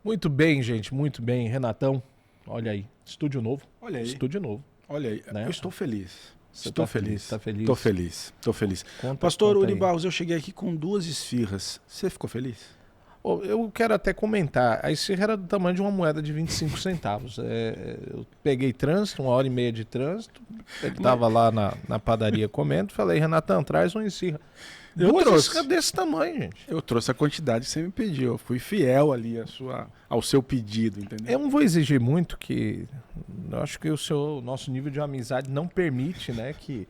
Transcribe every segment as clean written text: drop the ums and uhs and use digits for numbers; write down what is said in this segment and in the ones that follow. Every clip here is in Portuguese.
Muito bem, gente, muito bem. Renatão, olha aí, estúdio novo. Olha aí. Estúdio novo. Olha aí, né? eu estou feliz. Você Estou tá feliz. Tá feliz? Estou feliz. Conta Uri aí. Barros, eu cheguei aqui com 2 esfirras. Você ficou feliz? Eu quero até comentar, a esfirra era do tamanho de uma moeda de 25 centavos. Eu peguei trânsito, 1h30 de trânsito, ele estava lá na padaria comendo, falei, Renatão, traz uma esfirra. Eu trouxe. Esfirras desse tamanho, gente. Eu trouxe a quantidade que você me pediu. Eu fui fiel ali ao seu pedido, entendeu? Eu não vou exigir muito, que eu acho que o nosso nível de amizade não permite, né, que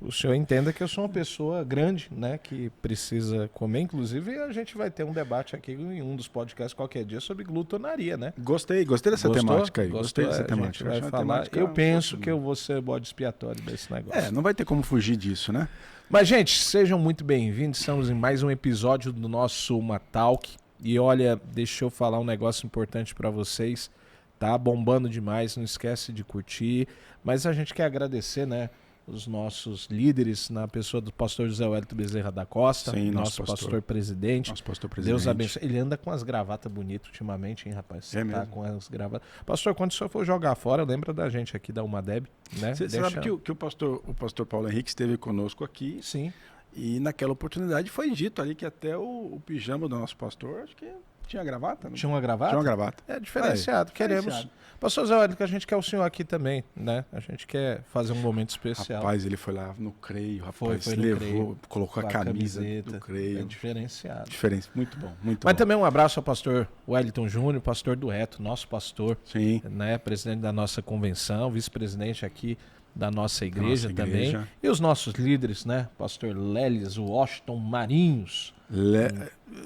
o senhor entenda que eu sou uma pessoa grande, né, que precisa comer. Inclusive, a gente vai ter um debate aqui em um dos podcasts qualquer dia sobre glutonaria, né? Gostei dessa temática aí. Gostei dessa temática. Vai falar. Eu penso que eu vou ser bode expiatório desse negócio. Não vai ter como fugir disso, né? Mas, gente, sejam muito bem-vindos. Estamos em mais um episódio do nosso Uma Talk. E olha, deixa eu falar um negócio importante para vocês. Tá bombando demais, não esquece de curtir. Mas a gente quer agradecer, né, os nossos líderes, na pessoa do pastor José Wellington Bezerra da Costa, sim, nosso pastor presidente. Nosso pastor presidente. Deus abençoe. Ele anda com as gravatas bonitas ultimamente, hein, rapaz? Você tá mesmo? com as gravatas. Pastor, quando o senhor for jogar fora, lembra da gente aqui da Umadeb, né? Você sabe que o pastor Paulo Henrique esteve conosco aqui. Sim. E naquela oportunidade foi dito ali que até o pijama do nosso pastor, acho que tinha gravata. Não? Tinha uma gravata? Tinha uma gravata. É diferenciado. Queremos. Pastor Zé Wellington, que a gente quer o senhor aqui também, né? A gente quer fazer um momento especial. Rapaz, ele foi lá no Creio, rapaz, foi levou, Creio, colocou a camisa do Creio. É diferenciado. Muito bom, muito Mas bom. também um abraço ao pastor Wellington Júnior, pastor do Reto, nosso pastor. Sim. Né? Presidente da nossa convenção, vice-presidente aqui da nossa igreja também. E os nossos líderes, né? Pastor Lelis Washington Marinhos.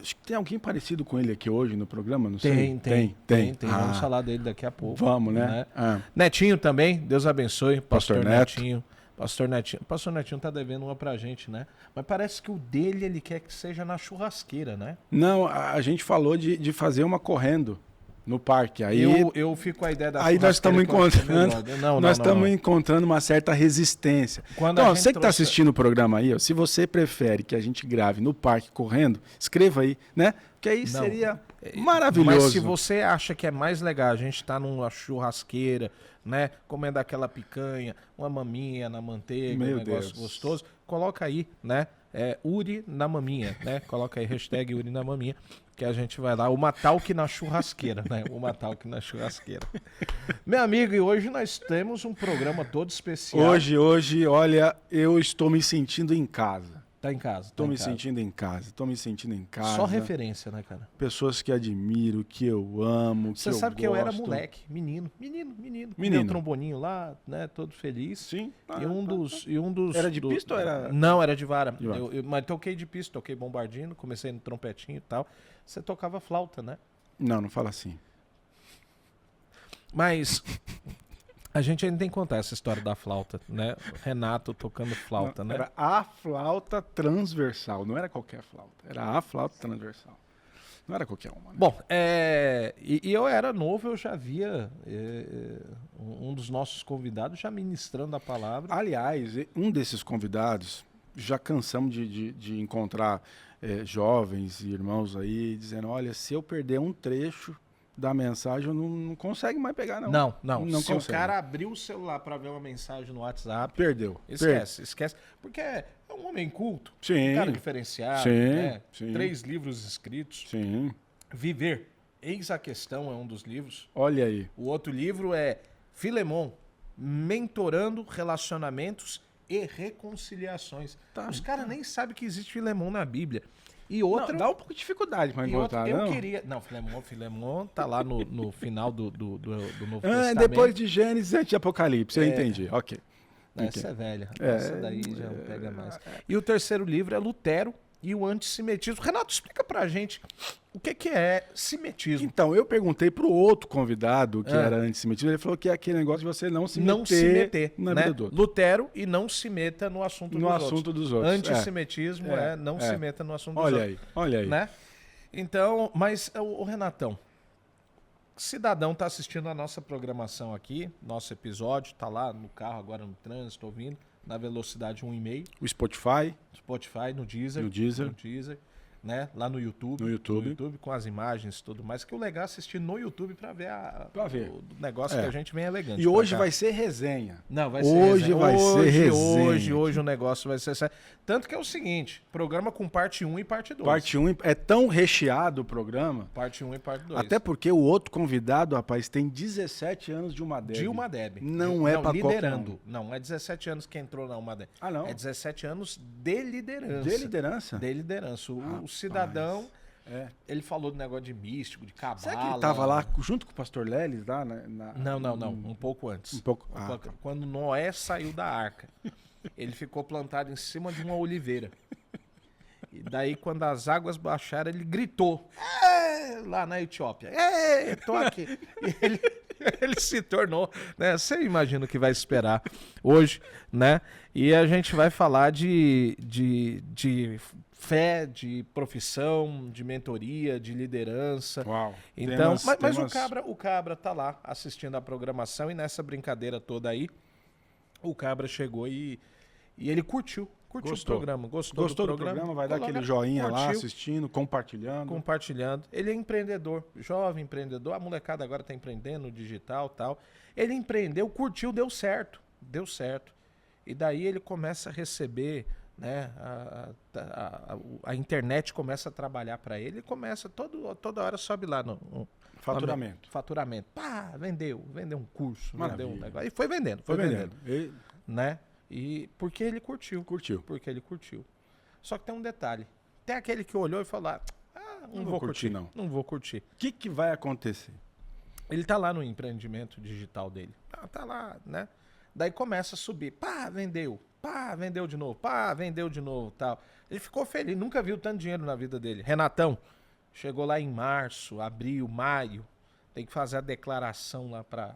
Acho que tem alguém parecido com ele aqui hoje no programa, não sei? Tem. Vamos falar dele daqui a pouco. Vamos, né? Netinho também, Deus abençoe. Pastor Netinho. Pastor Netinho tá devendo uma pra gente, né? Mas parece que o dele ele quer que seja na churrasqueira, né? Não, a gente falou de fazer uma correndo no parque. Aí eu fico com a ideia da aí nós estamos encontrando, nós estamos encontrando uma certa resistência. Então, você que está assistindo o programa aí, ó, se você prefere que a gente grave no parque correndo, escreva aí, né? Que aí seria maravilhoso. Mas se você acha que é mais legal a gente estar numa churrasqueira, né, comendo aquela picanha, uma maminha na manteiga, um negócio gostoso, coloca aí, né? Uri na maminha, né? Coloca aí hashtag Uri na maminha, que a gente vai lá, uma talk na churrasqueira, né? Uma talk na churrasqueira. Meu amigo, e hoje nós temos um programa todo especial. Hoje, olha, eu estou me sentindo em casa. Tá em casa. Tô me sentindo em casa. Só referência, né, cara? Pessoas que admiro, que eu amo, Você sabe que eu era moleque, menino. Com meu tromboninho lá, né, todo feliz. Sim. E um dos Era de pista ou era? Não, era de vara. Mas toquei de pista, toquei bombardino, comecei no trompetinho e tal. Você tocava flauta, né? Não fala assim. Mas a gente ainda tem que contar essa história da flauta, né? Renato tocando flauta, né? Era a flauta transversal, não era qualquer flauta. Era a flauta transversal. Não era qualquer uma. Né? Bom, e eu era novo, eu já via um dos nossos convidados já ministrando a palavra. Aliás, um desses convidados, já cansamos de encontrar jovens e irmãos aí dizendo, olha, se eu perder um trecho da mensagem, eu não consegue mais pegar, não. Não se consegue. O cara abrir o celular para ver uma mensagem no WhatsApp... Perdeu. Esquece. Porque é um homem culto, um cara diferenciado, né? 3 livros escritos. Sim. Viver, eis a questão, é um dos livros. Olha aí. O outro livro é Filemon, mentorando relacionamentos e reconciliações. Os caras nem sabem que existe Filemon na Bíblia. E outra... Não, dá um pouco de dificuldade para encontrar, não? Eu queria... Não, Filemon tá lá no final do Novo Testamento. Depois de Gênesis e de Apocalipse, eu entendi. Ok. Essa é velha. Essa daí já não pega mais. E o terceiro livro é Lutero e o antissemitismo. Renato, explica pra gente o que é simetismo. Então, eu perguntei pro outro convidado que era antissemitismo, ele falou que é aquele negócio de você não se meter na vida do outro. Lutero e não se meta no assunto dos outros. Antissemitismo não se meta no assunto dos outros. Olha aí. Né? Então, mas o Renatão, cidadão tá assistindo a nossa programação aqui, nosso episódio, tá lá no carro agora no trânsito, ouvindo, na velocidade 1,5. O Spotify, no Deezer. né? Lá no YouTube. No YouTube, com as imagens e tudo mais. Que o legal é assistir no YouTube para ver, o negócio que a gente vem elegante. E hoje vai ser resenha. Não, vai ser resenha. Hoje o negócio vai ser... Tanto que é o seguinte, programa com parte 1 e parte 2. Parte 1 é tão recheado o programa. Parte 1 e parte 2. Até porque o outro convidado, rapaz, tem 17 anos de Umadeb. Não é para liderando. Não, é 17 anos que entrou na Umadeb. Ah, não? É 17 anos de liderança. De liderança? De liderança. O cidadão, ele falou do negócio de místico, de cabala. Será que ele estava lá junto com o pastor Leles? Lá Não. Um pouco antes. Quando Noé saiu da arca, ele ficou plantado em cima de uma oliveira. E daí, quando as águas baixaram, ele gritou. Lá na Etiópia. Tô aqui. E ele se tornou, né? Você imagina o que vai esperar hoje, né? E a gente vai falar de fé, de profissão, de mentoria, de liderança. Uau. Então, mas o Cabra tá lá assistindo a programação e nessa brincadeira toda aí, o Cabra chegou e ele curtiu o programa. Gostou do programa, vai dar aquele joinha lá, assistindo, compartilhando. Ele é empreendedor, jovem empreendedor. A molecada agora está empreendendo no digital e tal. Ele empreendeu, curtiu, deu certo. E daí ele começa a receber, né? A internet começa a trabalhar para ele. Começa, toda hora sobe lá no faturamento. Pá, vendeu um curso, vendeu um negócio. E foi vendendo. Né? E porque ele curtiu. Porque ele curtiu. Só que tem um detalhe. Tem aquele que olhou e falou: não vou curtir. Não vou curtir. O que vai acontecer? Ele tá lá no empreendimento digital dele. Tá lá, né? Daí começa a subir. Pá, vendeu de novo. Vendeu de novo, tal. Ele ficou feliz, nunca viu tanto dinheiro na vida dele. Renatão, chegou lá em março, abril, maio. Tem que fazer a declaração lá para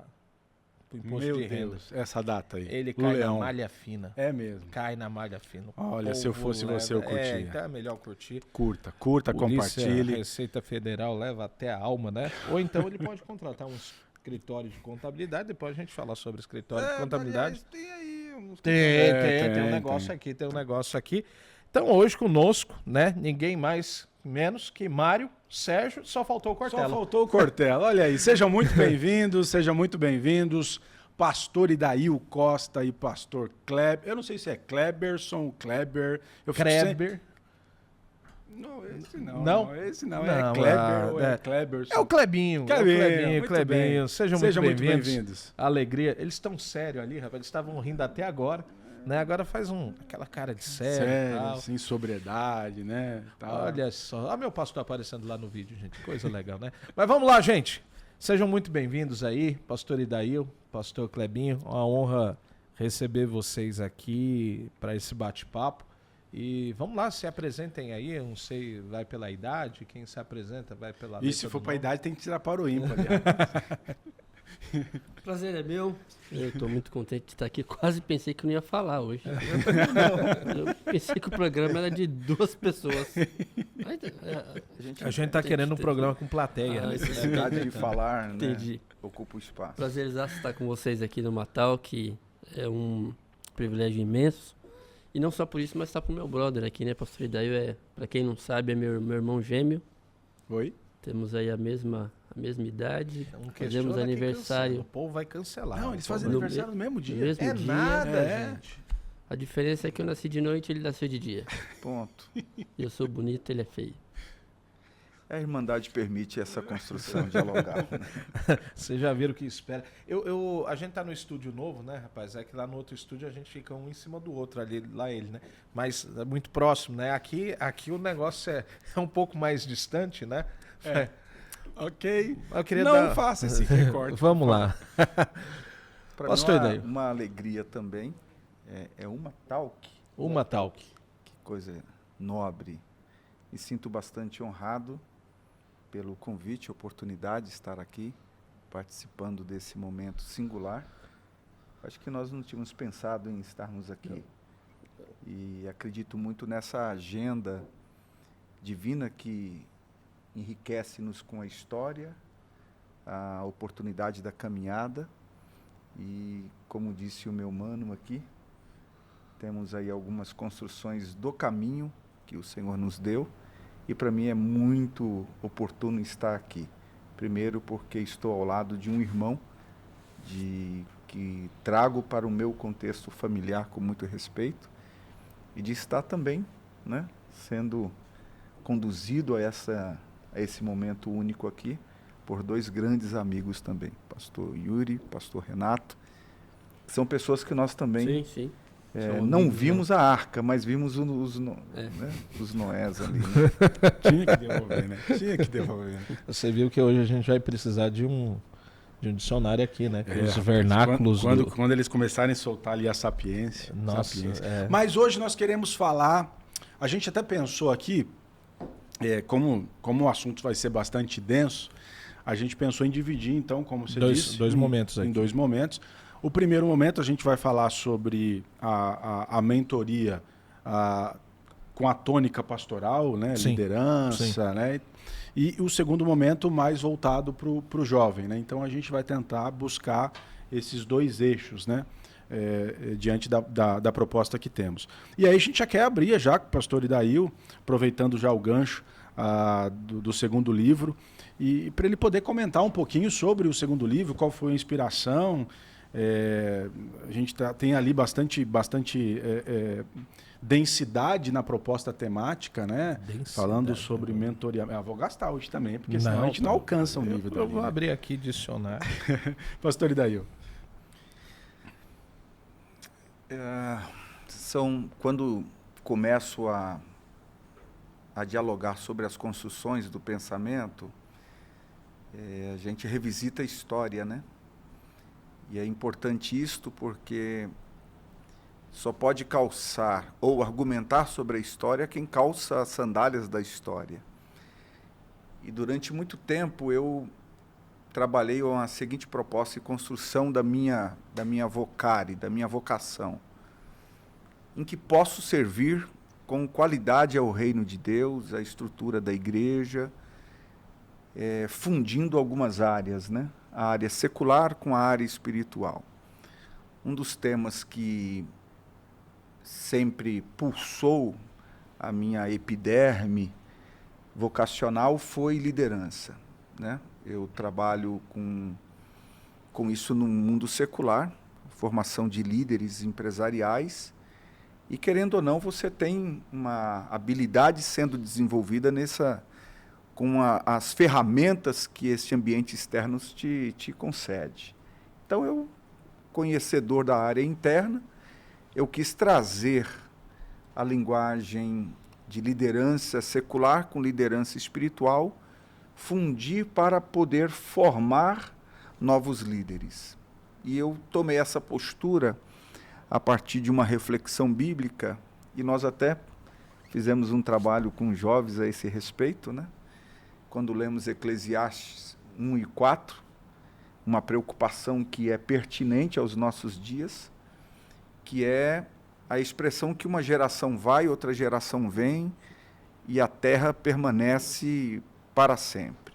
o imposto de renda. Deus, essa data aí. Ele cai na malha fina. É mesmo. Cai na malha fina. Olha, se eu fosse você, eu curtia. Então é melhor curtir. Curta, compartilhe. A Receita Federal leva até a alma, né? Ou então ele pode contratar um escritório de contabilidade. Depois a gente fala sobre escritório de contabilidade. Tem aí uns... Tem um negócio aqui. Então hoje conosco, né? Ninguém mais menos que Mário Sérgio, só faltou o Cortella. Olha aí, sejam muito bem-vindos. Pastor Idail Costa e pastor Kleber. Eu não sei se é Kleberson, Kleber. Kleber. Não, esse não. É Kleber ou é Kleberson? É o Klebinho. Klebinho. Sejam muito bem-vindos. Alegria. Eles estão sérios ali, rapaz. Eles estavam rindo até agora. Né? Agora faz aquela cara de sério tal. Sem sobriedade, né? Tal. Olha só. Olha meu pastor aparecendo lá no vídeo, gente. Coisa legal, né? Mas vamos lá, gente. Sejam muito bem-vindos aí, pastor Idail, pastor Klebinho. Uma honra receber vocês aqui para esse bate-papo. E vamos lá, se apresentem aí. Eu não sei, vai pela idade. Quem se apresenta vai pela... E se for para a idade, tem que tirar para o ímpar. Prazer é meu. Eu estou muito contente de estar aqui. Quase pensei que eu não ia falar hoje. Eu pensei que o programa era de 2 pessoas. A gente está querendo um programa com plateia. A necessidade de falar, entendi. Né, ocupa o espaço. Prazer estar com vocês aqui no Matal, que é um privilégio imenso. E não só por isso, mas estar com o meu brother aqui, né? Pastor Idail para quem não sabe, é meu irmão gêmeo. Oi? Temos aí a mesma idade, fazemos aniversário. O povo vai cancelar. Não, eles fazem aniversário no mesmo dia. No mesmo dia. Nada, gente. A diferença é que eu nasci de noite e ele nasceu de dia. Ponto. Eu sou bonito, ele é feio. A Irmandade permite essa construção dialogal. Né? Vocês já viram o que espera. A gente tá no estúdio novo, né, rapaz? É que lá no outro estúdio a gente fica um em cima do outro, lá ele, né? Mas é muito próximo, né? Aqui o negócio é um pouco mais distante, né? Ok. Eu queria faça esse recorte. Vamos lá. Para mim, uma alegria também. É uma talk. Uma talk. Que coisa nobre. Me sinto bastante honrado pelo convite, oportunidade de estar aqui, participando desse momento singular. Acho que nós não tínhamos pensado em estarmos aqui. E acredito muito nessa agenda divina que enriquece-nos com a história, a oportunidade da caminhada. E, como disse o meu mano aqui, temos aí algumas construções do caminho que o Senhor nos deu e para mim é muito oportuno estar aqui. Primeiro porque estou ao lado de um irmão que trago para o meu contexto familiar com muito respeito, e de estar também, né, sendo conduzido a esse momento único aqui por dois grandes amigos também, pastor Yuri, pastor Renato, que são pessoas que nós também não vimos a arca, mas vimos os Noés ali. Né? Tinha que devolver, né? Tinha que devolver. Né? Você viu que hoje a gente vai precisar de um dicionário aqui, né? Os vernáculos. Quando eles começarem a soltar ali a sapiência. Nossa, sapiência. Mas hoje nós queremos falar, a gente até pensou aqui, como o assunto vai ser bastante denso, a gente pensou em dividir, então, como você disse, dois momentos aqui. Em 2 momentos. O primeiro momento a gente vai falar sobre a mentoria com a tônica pastoral, né? Sim, liderança, sim. Né? E o segundo momento mais voltado para o jovem. Né? Então a gente vai tentar buscar esses 2 eixos, né? Diante da proposta que temos. E aí a gente já quer abrir já com o pastor Idail, aproveitando já o gancho do segundo livro, e para ele poder comentar um pouquinho sobre o segundo livro, qual foi a inspiração. A gente tem ali bastante densidade na proposta temática, né? Falando sobre mentoria. Vou gastar hoje também, porque senão a gente não alcança o nível Eu vou abrir aqui dicionário. Pastor Idail. Quando começo a dialogar sobre as construções do pensamento, a gente revisita a história, né? E é importante isto porque só pode calçar ou argumentar sobre a história quem calça as sandálias da história. E durante muito tempo eu trabalhei com a seguinte proposta e construção da minha vocare, da minha vocação, em que posso servir com qualidade ao reino de Deus, à estrutura da igreja, fundindo algumas áreas, né? A área secular com a área espiritual. Um dos temas que sempre pulsou a minha epiderme vocacional foi liderança, né? Eu trabalho com isso no mundo secular, formação de líderes empresariais, e querendo ou não, você tem uma habilidade sendo desenvolvida com as ferramentas que esse ambiente externo te concede. Então, eu, conhecedor da área interna, eu quis trazer a linguagem de liderança secular com liderança espiritual, fundir para poder formar novos líderes. E eu tomei essa postura a partir de uma reflexão bíblica, e nós até fizemos um trabalho com jovens a esse respeito, né? Quando lemos Eclesiastes 1:4, uma preocupação que é pertinente aos nossos dias, que é a expressão que uma geração vai, outra geração vem, e a terra permanece para sempre.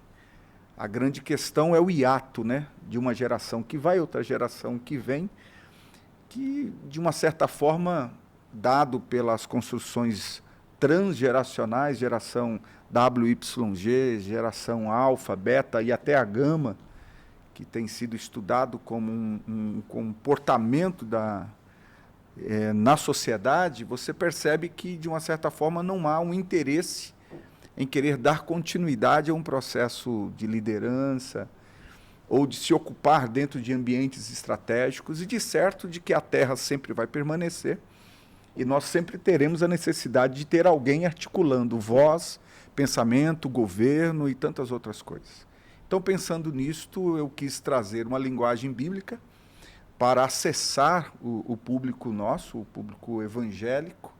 A grande questão é o hiato, né, de uma geração que vai, outra geração que vem, que, de uma certa forma, dado pelas construções transgeracionais, geração WYG, geração alfa, beta e até a gama, que tem sido estudado como um comportamento na sociedade, você percebe que, de uma certa forma, não há um interesse em querer dar continuidade a um processo de liderança ou de se ocupar dentro de ambientes estratégicos, e de certo de que a Terra sempre vai permanecer e nós sempre teremos a necessidade de ter alguém articulando voz, pensamento, governo e tantas outras coisas. Então, pensando nisto, eu quis trazer uma linguagem bíblica para acessar o público nosso, o público evangélico,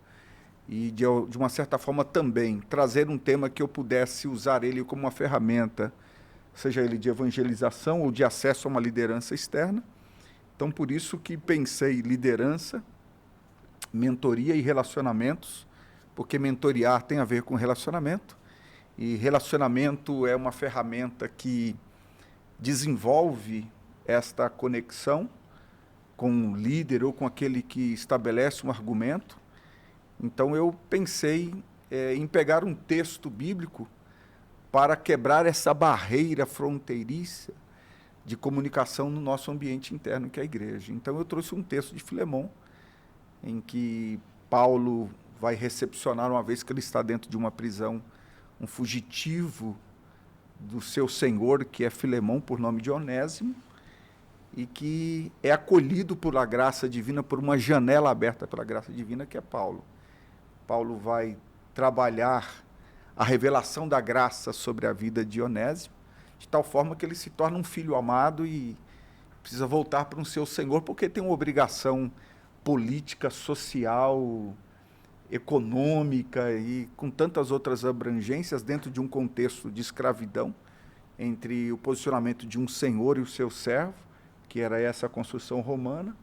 e, de uma certa forma, também trazer um tema que eu pudesse usar ele como uma ferramenta, seja ele de evangelização ou de acesso a uma liderança externa. Então, por isso que pensei liderança, mentoria e relacionamentos, porque mentoriar tem a ver com relacionamento, e relacionamento é uma ferramenta que desenvolve esta conexão com o líder ou com aquele que estabelece um argumento. Então, eu pensei em pegar um texto bíblico para quebrar essa barreira fronteiriça de comunicação no nosso ambiente interno, que é a igreja. Então, eu trouxe um texto de Filemão, em que Paulo vai recepcionar, uma vez que ele está dentro de uma prisão, um fugitivo do seu senhor, que é Filemão, por nome de Onésimo, e que é acolhido por a graça divina, por uma janela aberta pela graça divina, que é Paulo. Paulo vai trabalhar a revelação da graça sobre a vida de Onésimo, de tal forma que ele se torna um filho amado e precisa voltar para o seu senhor, porque tem uma obrigação política, social, econômica e com tantas outras abrangências dentro de um contexto de escravidão, entre o posicionamento de um senhor e o seu servo, que era essa construção romana,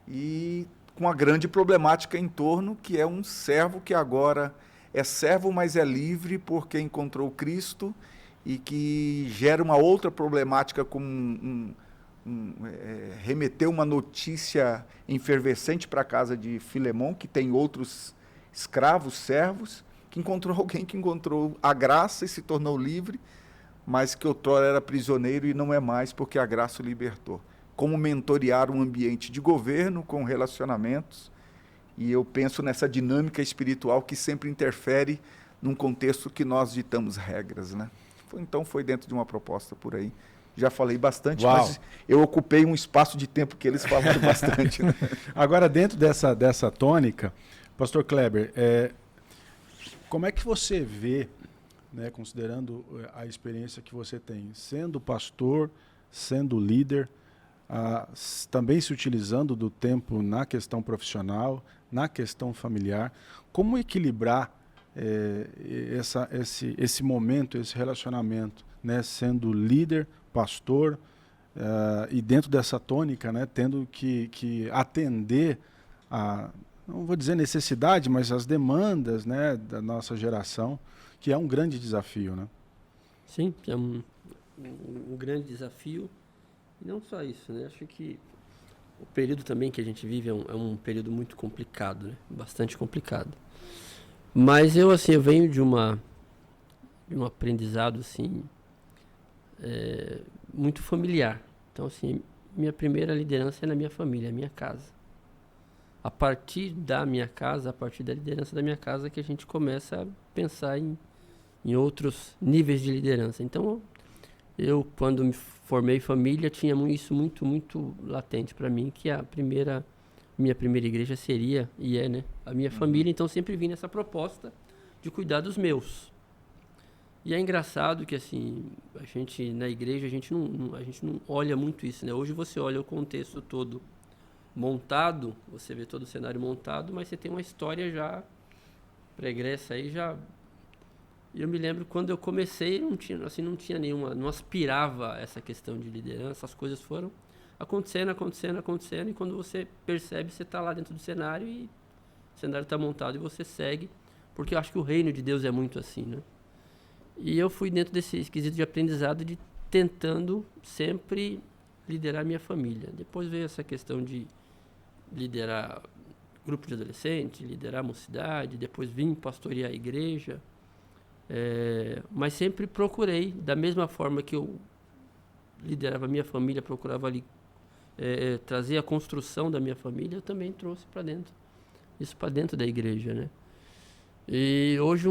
e com a grande problemática em torno, que é um servo que agora é servo, mas é livre porque encontrou Cristo, e que gera uma outra problemática como remeter uma notícia efervescente para a casa de Filemão, que tem outros escravos, servos, que encontrou alguém que encontrou a graça e se tornou livre, mas que outrora era prisioneiro e não é mais, porque a graça o libertou. Como mentorear um ambiente de governo com relacionamentos, e eu penso nessa dinâmica espiritual que sempre interfere num contexto que nós ditamos regras, né? Então foi dentro de uma proposta por aí. Já falei bastante, Uau. Mas eu ocupei um espaço de tempo que eles falaram bastante. Né? Agora, dentro dessa tônica, Pastor Kleber, como é que você vê, né, considerando a experiência que você tem, sendo pastor, sendo líder, também se utilizando do tempo na questão profissional, na questão familiar, como equilibrar esse momento, esse relacionamento, né, sendo líder, pastor, e dentro dessa tônica, né, tendo que atender a, não vou dizer necessidade, mas as demandas, né, da nossa geração, que é um grande desafio, né? Sim, é um grande desafio. E não só isso, né? Acho que o período também que a gente vive é um período muito complicado, né? Bastante complicado. Mas eu venho de um aprendizado, assim, muito familiar. Então, assim, minha primeira liderança é na minha família, minha casa. A partir da minha casa, a partir da liderança da minha casa, que a gente começa a pensar em outros níveis de liderança. Então, eu, quando me formei família, tinha isso muito, muito latente para mim, que minha primeira igreja seria, né, a minha família. Então, sempre vim nessa proposta de cuidar dos meus. E é engraçado que, assim, a gente, na igreja, a gente não olha muito isso, né? Hoje você olha o contexto todo montado, você vê todo o cenário montado, mas você tem uma história já pregressa aí, já... Eu me lembro quando eu comecei, não tinha nenhuma, não aspirava essa questão de liderança, as coisas foram acontecendo, e quando você percebe, você está lá dentro do cenário e o cenário está montado e você segue, porque eu acho que o reino de Deus é muito assim, né? E eu fui dentro desse esquisito de aprendizado de tentando sempre liderar minha família. Depois veio essa questão de liderar grupo de adolescentes, liderar a mocidade, depois vim pastorear a igreja. Mas sempre procurei, da mesma forma que eu liderava a minha família, procurava ali trazer a construção da minha família, eu também trouxe para dentro, isso para dentro da igreja, né? E hoje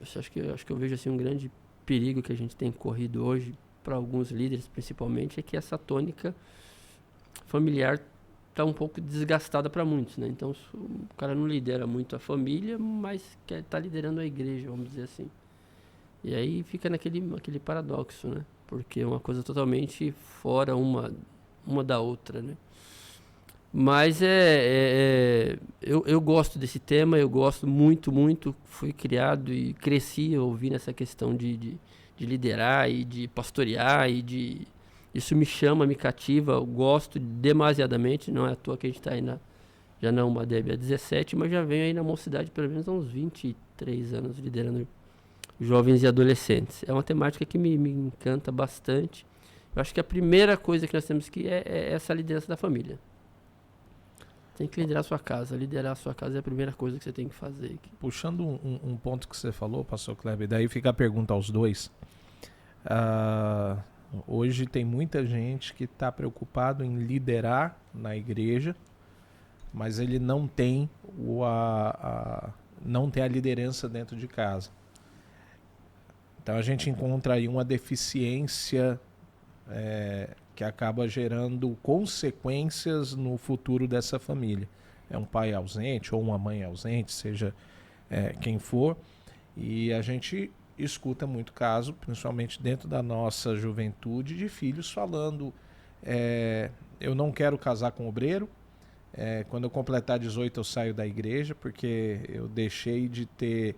acho que eu vejo assim um grande perigo que a gente tem corrido hoje, para alguns líderes principalmente, é que essa tônica familiar está um pouco desgastada para muitos, né? Então o cara não lidera muito a família, mas está liderando a igreja, vamos dizer assim. E aí fica naquele paradoxo, né? Porque é uma coisa totalmente fora uma da outra, né? Mas eu gosto desse tema, eu gosto muito, muito. Fui criado e cresci ouvindo essa questão de liderar e de pastorear isso me chama, me cativa, eu gosto demasiadamente. Não é à toa que a gente está aí já na UMADEB há 17, mas já venho aí na mocidade pelo menos há uns 23 anos liderando jovens e adolescentes. É uma temática que me encanta bastante. Eu acho que a primeira coisa que nós temos que é essa liderança da família. Tem que liderar a sua casa. Liderar a sua casa é a primeira coisa que você tem que fazer. Puxando um ponto que você falou, pastor Kleber, daí fica a pergunta aos dois. Hoje tem muita gente que está preocupado em liderar na igreja, mas ele não tem não tem a liderança dentro de casa. Então a gente encontra aí uma deficiência que acaba gerando consequências no futuro dessa família. É um pai ausente ou uma mãe ausente, seja quem for, e a gente escuta muito caso, principalmente dentro da nossa juventude, de filhos falando eu não quero casar com obreiro, quando eu completar 18 eu saio da igreja, porque eu deixei de ter,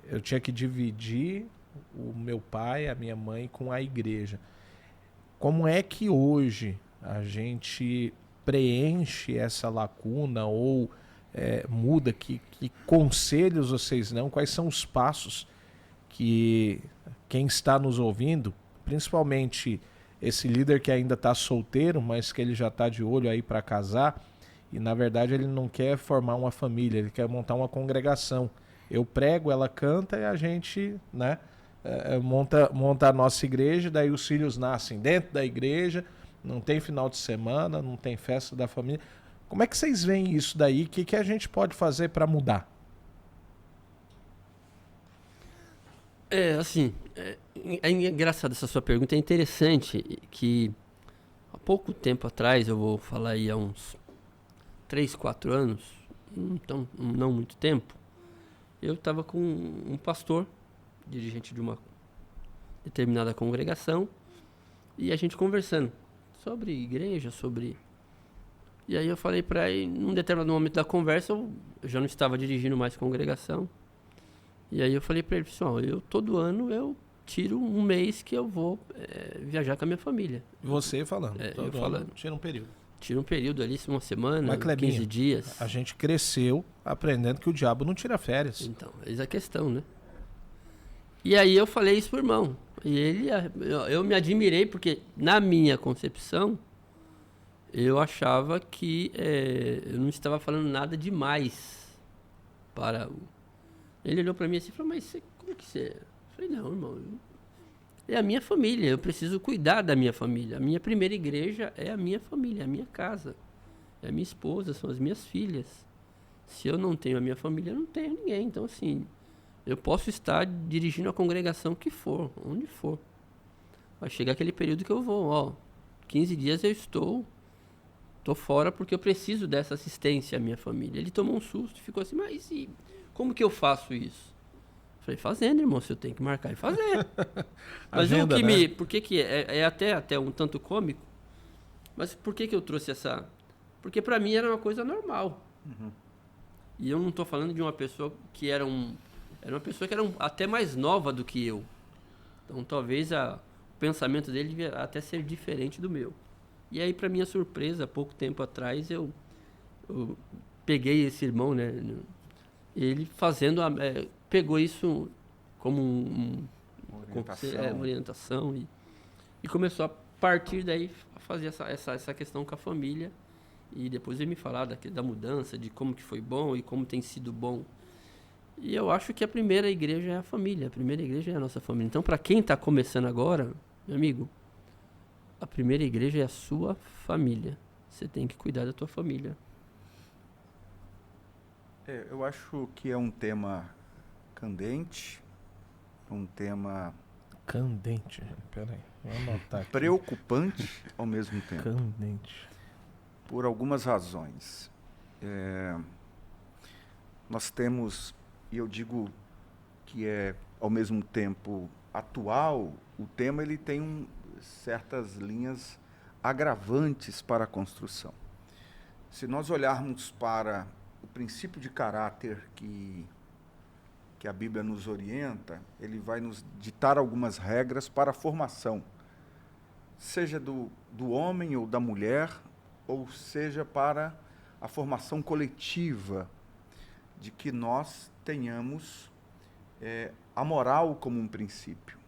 eu tinha que dividir o meu pai, a minha mãe com a igreja. Como é que hoje a gente preenche essa lacuna ou muda? Que conselhos vocês dão? Quais são os passos que quem está nos ouvindo, principalmente esse líder que ainda está solteiro, mas que ele já está de olho aí para casar, e na verdade ele não quer formar uma família, ele quer montar uma congregação. Eu prego, ela canta e a gente, né, monta a nossa igreja, daí os filhos nascem dentro da igreja, não tem final de semana, não tem festa da família. Como é que vocês veem isso daí? O que a gente pode fazer para mudar? Assim, é engraçado essa sua pergunta, é interessante que há pouco tempo atrás, eu vou falar aí há uns 3, 4 anos, então não muito tempo, eu estava com um pastor, dirigente de uma determinada congregação, e a gente conversando sobre igreja, E aí eu falei para ele, num determinado momento da conversa, eu já não estava dirigindo mais congregação, e aí eu falei para ele, pessoal, todo ano eu tiro um mês que eu vou viajar com a minha família. Você falando. Eu falando. Tira um período. Tira um período ali, uma semana, 15 dias. A gente cresceu aprendendo que o diabo não tira férias. Então, eis a questão, né? E aí eu falei isso pro irmão. E eu me admirei porque, na minha concepção, eu achava que eu não estava falando nada demais para Ele olhou para mim assim e falou, mas como que você... Eu falei, não, irmão, é a minha família, eu preciso cuidar da minha família. A minha primeira igreja é a minha família, é a minha casa. É a minha esposa, são as minhas filhas. Se eu não tenho a minha família, eu não tenho ninguém. Então, assim, eu posso estar dirigindo a congregação que for, onde for. Vai chegar aquele período que eu vou, 15 dias eu estou fora porque eu preciso dessa assistência à minha família. Ele tomou um susto e ficou assim, mas como que eu faço isso? Eu falei, fazendo, irmão, se eu tenho que marcar e fazer. Mas agenda, por que é até um tanto cômico, mas por que eu trouxe essa... Porque para mim era uma coisa normal. Uhum. E eu não estou falando de uma pessoa que era uma pessoa que era até mais nova do que eu. Então talvez o pensamento dele devia até ser diferente do meu. E aí, para minha surpresa, há pouco tempo atrás, eu peguei esse irmão, né? Ele pegou isso como uma orientação e começou a partir daí a fazer essa questão com a família. E depois ele me falar da mudança, de como que foi bom e como tem sido bom. E eu acho que a primeira igreja é a família, a primeira igreja é a nossa família. Então, para quem está começando agora, meu amigo, a primeira igreja é a sua família. Você tem que cuidar da tua família. Eu acho que é um tema candente, um tema... Candente? Peraí, vou anotar aqui. Preocupante ao mesmo tempo. Candente. Por algumas razões. Nós temos, e eu digo que é ao mesmo tempo atual, o tema ele tem certas linhas agravantes para a construção. Se nós olharmos para o princípio de caráter que a Bíblia nos orienta, ele vai nos ditar algumas regras para a formação, seja do homem ou da mulher, ou seja para a formação coletiva, de que nós tenhamos a moral como um princípio,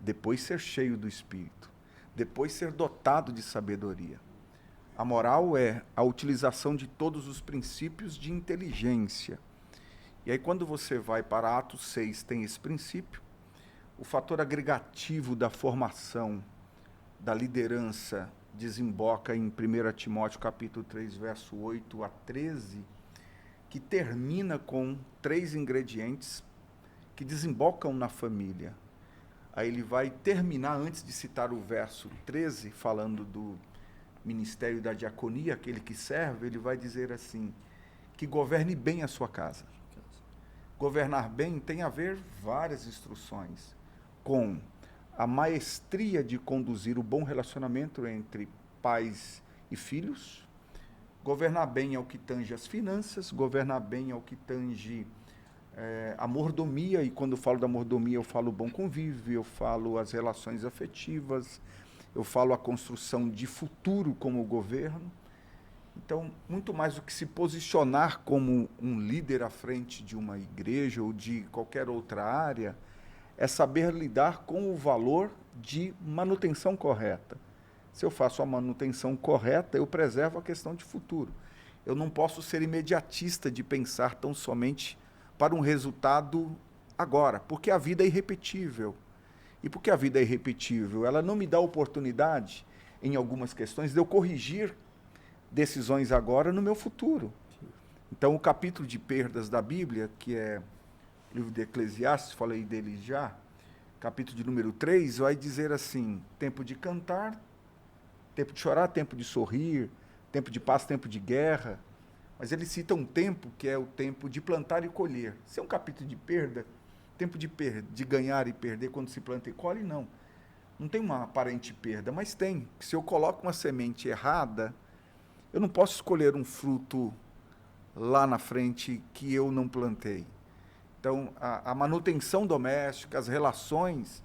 depois ser cheio do Espírito, depois ser dotado de sabedoria. A moral é a utilização de todos os princípios de inteligência. E aí, quando você vai para Atos 6, tem esse princípio. O fator agregativo da formação, da liderança, desemboca em 1 Timóteo capítulo 3, verso 8 a 13, que termina com 3 ingredientes que desembocam na família. Aí ele vai terminar, antes de citar o verso 13, falando do ministério da diaconia, aquele que serve, ele vai dizer assim, que governe bem a sua casa. Governar bem tem a ver várias instruções, com a maestria de conduzir o bom relacionamento entre pais e filhos. Governar bem é o que tange as finanças, governar bem é o que tange a mordomia, e quando eu falo da mordomia eu falo o bom convívio, eu falo as relações afetivas, eu falo a construção de futuro como governo. Então, muito mais do que se posicionar como um líder à frente de uma igreja ou de qualquer outra área, é saber lidar com o valor de manutenção correta. Se eu faço a manutenção correta, eu preservo a questão de futuro. Eu não posso ser imediatista de pensar tão somente para um resultado agora, porque a vida é irrepetível. E porque a vida é irrepetível, ela não me dá oportunidade, em algumas questões, de eu corrigir decisões agora no meu futuro. Então, o capítulo de perdas da Bíblia, que é o livro de Eclesiastes, falei dele já, capítulo de número 3, vai dizer assim, tempo de cantar, tempo de chorar, tempo de sorrir, tempo de paz, tempo de guerra. Mas ele cita um tempo que é o tempo de plantar e colher. Se é um capítulo de perda, tempo de ganhar e perder quando se planta e colhe, não. Não tem uma aparente perda, mas tem. Se eu coloco uma semente errada, eu não posso escolher um fruto lá na frente que eu não plantei. Então, a manutenção doméstica, as relações,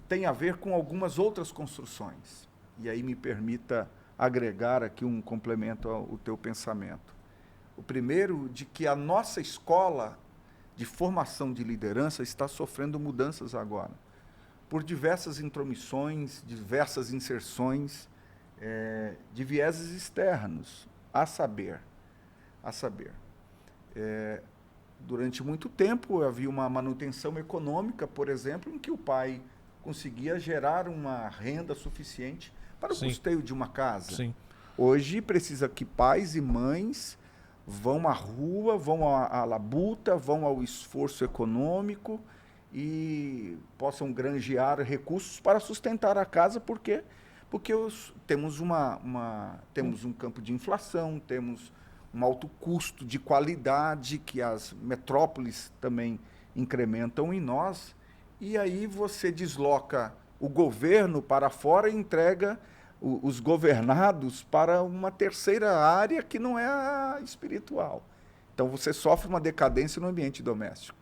tem a ver com algumas outras construções. E aí me permita agregar aqui um complemento ao teu pensamento. O primeiro, de que a nossa escola de formação de liderança está sofrendo mudanças agora, por diversas intromissões, diversas inserções de vieses externos, a saber, durante muito tempo havia uma manutenção econômica, por exemplo, em que o pai conseguia gerar uma renda suficiente para o custeio de uma casa. Sim. Hoje precisa que pais e mães vão à rua, vão à labuta, vão ao esforço econômico e possam granjear recursos para sustentar a casa, porque temos temos um campo de inflação, temos um alto custo de qualidade que as metrópoles também incrementam em nós, e aí você desloca o governo para fora e entrega os governados para uma terceira área que não é a espiritual. Então você sofre uma decadência no ambiente doméstico.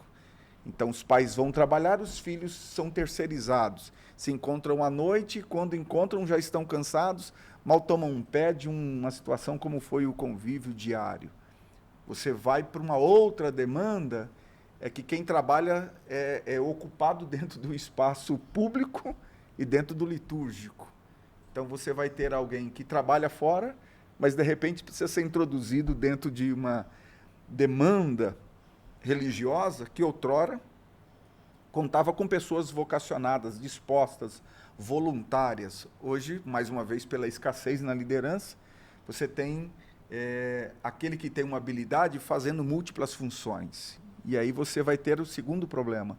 Então os pais vão trabalhar, os filhos são terceirizados. Se encontram à noite, quando encontram já estão cansados, mal tomam um pé de uma situação como foi o convívio diário. Você vai para uma outra demanda, é que quem trabalha é ocupado dentro do espaço público e dentro do litúrgico. Então você vai ter alguém que trabalha fora, mas de repente precisa ser introduzido dentro de uma demanda religiosa que outrora contava com pessoas vocacionadas, dispostas, voluntárias. Hoje, mais uma vez, pela escassez na liderança, você tem aquele que tem uma habilidade fazendo múltiplas funções. E aí você vai ter o segundo problema.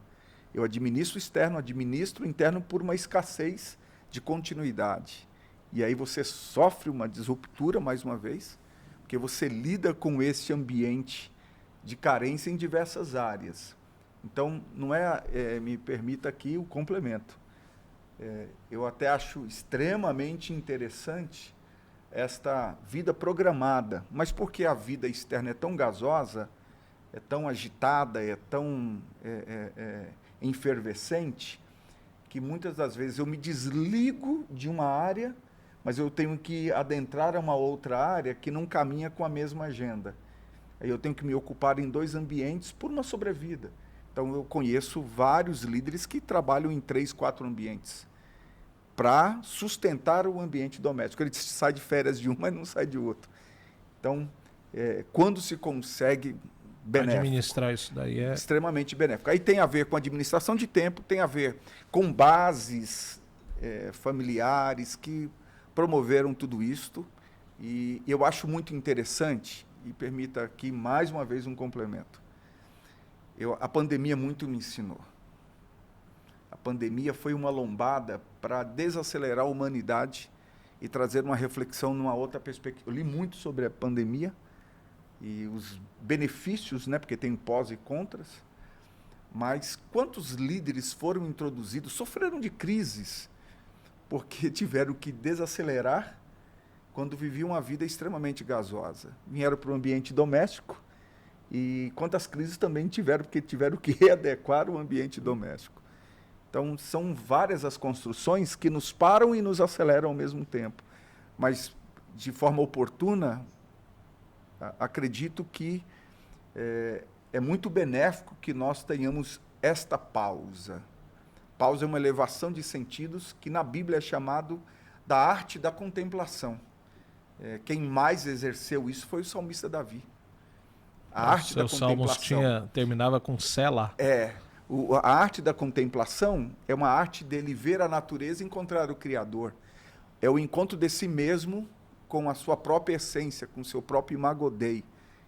Eu administro o externo, administro o interno por uma escassez de continuidade. E aí você sofre uma disruptura, mais uma vez, porque você lida com esse ambiente de carência em diversas áreas. Então, não me permita aqui o complemento. Eu até acho extremamente interessante esta vida programada, mas porque a vida externa é tão gasosa, é tão agitada, é tão efervescente, que muitas das vezes eu me desligo de uma área, mas eu tenho que adentrar a uma outra área que não caminha com a mesma agenda. Aí eu tenho que me ocupar em 2 ambientes por uma sobrevida. Então eu conheço vários líderes que trabalham em 3, 4 ambientes, para sustentar o ambiente doméstico. Ele sai de férias de um, mas não sai de outro. Então, quando se consegue benéfico. Administrar isso daí é extremamente benéfico. Aí tem a ver com administração de tempo, tem a ver com bases familiares que promoveram tudo isto. E eu acho muito interessante, e permita aqui mais uma vez um complemento. A pandemia muito me ensinou. A pandemia foi uma lombada para desacelerar a humanidade e trazer uma reflexão numa outra perspectiva. Eu li muito sobre a pandemia e os benefícios, né, porque tem pós e contras, mas quantos líderes foram introduzidos, sofreram de crises, porque tiveram que desacelerar quando viviam uma vida extremamente gasosa. Vieram para o ambiente doméstico e quantas crises também tiveram, porque tiveram que readequar o ambiente doméstico. Então, são várias as construções que nos param e nos aceleram ao mesmo tempo. Mas, de forma oportuna, acredito que é muito benéfico que nós tenhamos esta pausa. Pausa é uma elevação de sentidos que na Bíblia é chamado da arte da contemplação. Quem mais exerceu isso foi o salmista Davi. A arte da contemplação. Terminava com Sela. A arte da contemplação é uma arte dele ver a natureza e encontrar o Criador. É o encontro de si mesmo com a sua própria essência, com o seu próprio imago Dei.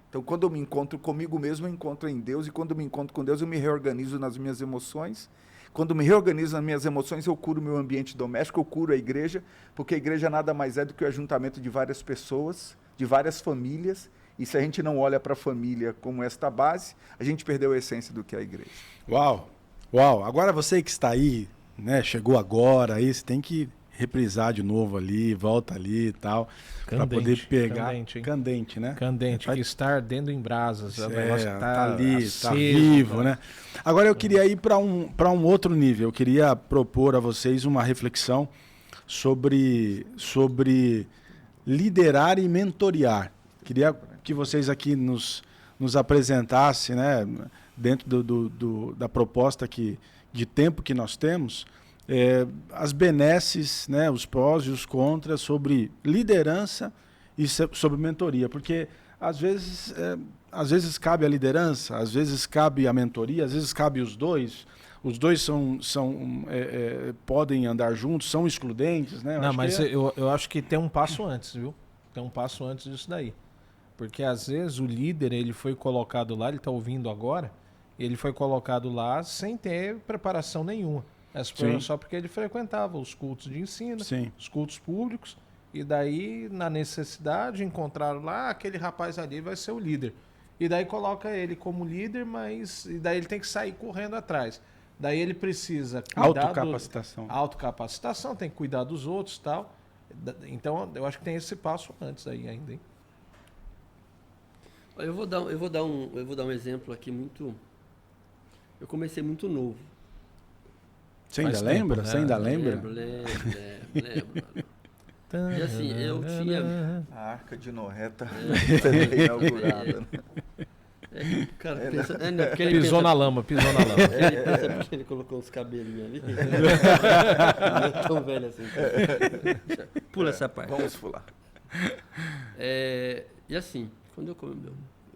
Então, quando eu me encontro comigo mesmo, eu encontro em Deus, e quando eu me encontro com Deus, eu me reorganizo nas minhas emoções. Quando eu me reorganizo nas minhas emoções, eu curo o meu ambiente doméstico, eu curo a igreja, porque a igreja nada mais é do que o ajuntamento de várias pessoas, de várias famílias, e se a gente não olha para a família como esta base, a gente perdeu a essência do que é a igreja. Uau! Uau! Agora você que está aí, né, chegou agora, aí você tem que reprisar de novo ali, volta ali e tal, para poder pegar... Candente, né? Candente, que está ardendo em brasas. O negócio tá ali, aceso, tá vivo, né? Agora eu queria ir para um outro nível. Eu queria propor a vocês uma reflexão sobre liderar e mentorear. Queria que vocês aqui nos apresentassem, né, dentro da proposta de tempo que nós temos, as benesses, né, os prós e os contras sobre liderança e sobre mentoria, porque às vezes cabe a liderança, às vezes cabe a mentoria, às vezes cabe os dois podem andar juntos, são excludentes, né? Eu acho que tem um passo antes, viu? Tem um passo antes disso daí, porque às vezes o líder, ele foi colocado lá, ele está ouvindo agora, ele foi colocado lá sem ter preparação nenhuma. Só porque ele frequentava os cultos de ensino, os cultos públicos, e daí, na necessidade, encontraram lá, aquele rapaz ali vai ser o líder. E daí coloca ele como líder, e daí ele tem que sair correndo atrás. Daí ele precisa cuidar autocapacitação, tem que cuidar dos outros e tal. Então, eu acho que tem esse passo antes aí ainda, hein? Eu vou dar um exemplo aqui muito... Eu comecei muito novo. Você ainda lembra? Você ainda lembra? Lembro. E assim, eu tinha... A Arca de Noé tá inaugurada. Cara, pisou na lama. Ele pensa porque ele colocou uns cabelinhos ali. Não é tão velho assim. Pula essa parte. Vamos pular. E assim,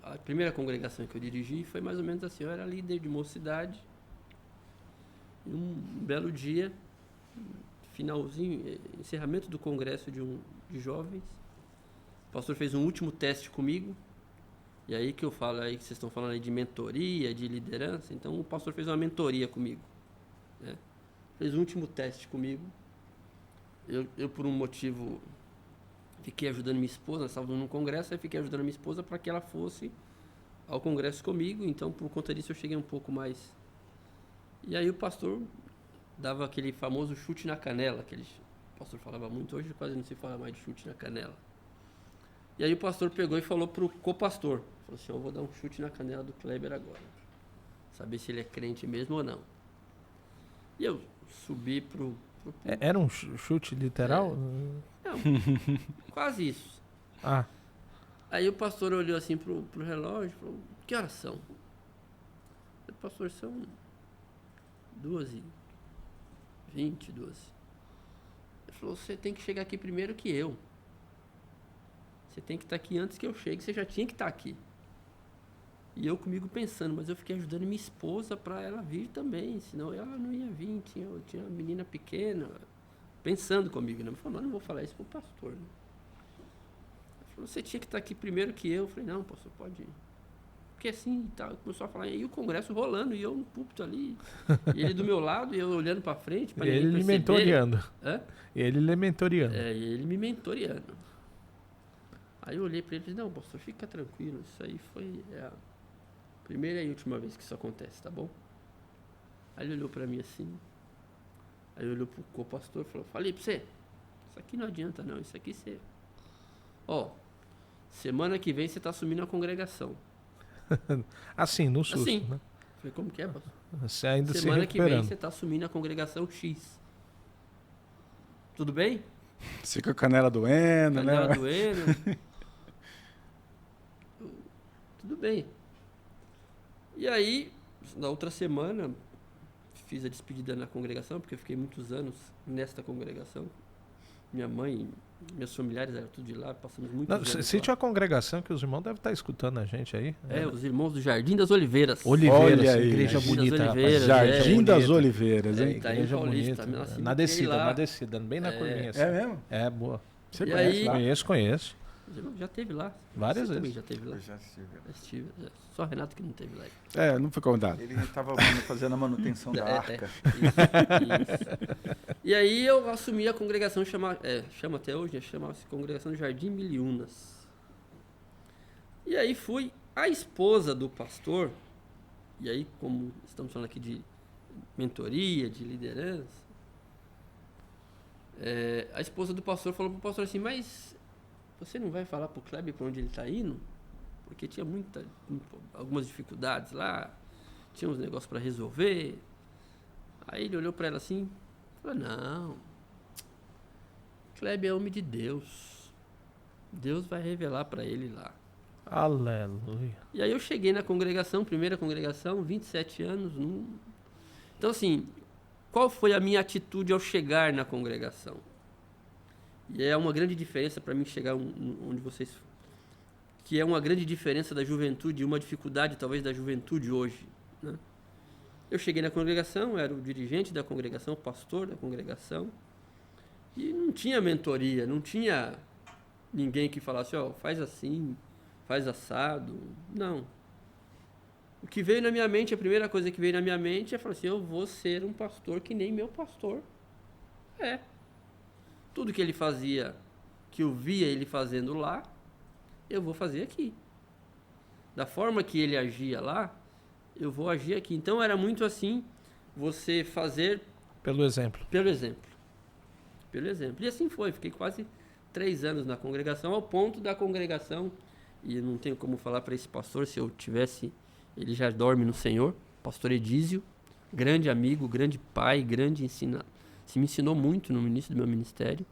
a primeira congregação que eu dirigi foi mais ou menos assim. Eu era líder de mocidade. E um belo dia, finalzinho, encerramento do congresso de jovens, o pastor fez um último teste comigo. E aí que eu falo, aí que vocês estão falando aí de mentoria, de liderança, então o pastor fez uma mentoria comigo, né? Fez um último teste comigo. Eu por um motivo, fiquei ajudando minha esposa, nós estávamos num congresso, aí fiquei ajudando minha esposa para que ela fosse ao congresso comigo, então por conta disso eu cheguei um pouco mais. E aí o pastor dava aquele famoso chute na canela, o pastor falava muito, hoje quase não se fala mais de chute na canela. E aí o pastor pegou e falou pro copastor, falou assim, eu vou dar um chute na canela do Kleber agora, saber se ele é crente mesmo ou não. E eu subi pro... Era um chute literal? Não, quase isso. Ah. Aí o pastor olhou assim pro relógio e falou, que horas são? Eu falei, pastor, são 2h20. Ele falou, você tem que chegar aqui primeiro que eu. Você tem que estar aqui antes que eu chegue, você já tinha que estar aqui. E eu comigo pensando, mas eu fiquei ajudando minha esposa para ela vir também, senão ela não ia vir, eu tinha uma menina pequena, pensando comigo, né? Ele falou, não vou falar isso pro pastor, né? Ele falou, você tinha que estar aqui primeiro que eu. Eu falei, não, pastor, pode ir. Porque assim, tá, começou a falar, e o congresso rolando, e eu no púlpito ali, e ele do meu lado, e eu olhando para frente, para ninguém perceber. Ele mentoreando. Hã? Ele mentoreando. E ele me mentoreando. Aí eu olhei para ele e falei, não, pastor, fica tranquilo, isso aí foi a primeira e última vez que isso acontece, tá bom? Aí ele olhou para mim assim, aí olhou pro co-pastor e falou, falei para você, isso aqui não adianta não, isso aqui você... Ó, semana que vem você tá assumindo a congregação. Assim, no susto, assim. né? Falei, como que é, pastor? Você ainda semana se que vem recuperando. você tá assumindo a congregação X. Tudo bem? Fica a canela doendo, Canela né? doendo. Tudo bem. E aí, na outra semana, fiz a despedida na congregação, porque eu fiquei muitos anos nesta congregação. Minha mãe, meus familiares eram tudo de lá, passamos muitos anos Cite a congregação que os irmãos devem estar escutando a gente aí. Os irmãos do Jardim das Oliveiras. Oliveiras, aí, igreja Jardim das bonita. Oliveiras, Jardim das bonita. Oliveiras, hein? Tá em Igreja Paulista, bonita. assim, Na descida, bem na curvinha. Assim. É mesmo? É, boa. Você E conhece aí- lá? Conheço. Já teve lá. Várias Você também vezes. já teve lá. Eu já estive. Estive. Só o Renato que não teve lá. Não foi convidado. Ele estava fazendo a manutenção da arca. Isso. E aí eu assumi a congregação, chama até hoje, chama-se Congregação do Jardim Miliunas. E aí fui a esposa do pastor, e aí como estamos falando aqui de mentoria, de liderança, a esposa do pastor falou pro pastor assim, mas você não vai falar pro Kleber para onde ele está indo? Porque tinha algumas dificuldades lá, tinha uns negócios para resolver. Aí ele olhou para ela assim, falou, não, Kleber é homem de Deus. Deus vai revelar para ele lá. Aleluia. E aí eu cheguei na congregação, primeira congregação, 27 anos. Então assim, qual foi a minha atitude ao chegar na congregação? E é uma grande diferença para mim chegar onde vocês... Que é uma grande diferença da juventude, uma dificuldade talvez da juventude hoje, né? Eu cheguei na congregação, era o dirigente da congregação, o pastor da congregação, e não tinha mentoria, não tinha ninguém que falasse, faz assim, faz assado, não. O que veio na minha mente, a primeira coisa que veio na minha mente é falar assim, eu vou ser um pastor que nem meu pastor. Tudo que ele fazia, que eu via ele fazendo lá, eu vou fazer aqui. Da forma que ele agia lá, eu vou agir aqui. Então era muito assim, você fazer... Pelo exemplo. Pelo exemplo. E assim foi, fiquei quase 3 anos na congregação, ao ponto da congregação, e eu não tenho como falar para esse pastor, se eu tivesse, ele já dorme no Senhor, pastor Edísio, grande amigo, grande pai, grande ensinador, se me ensinou muito no início do meu ministério,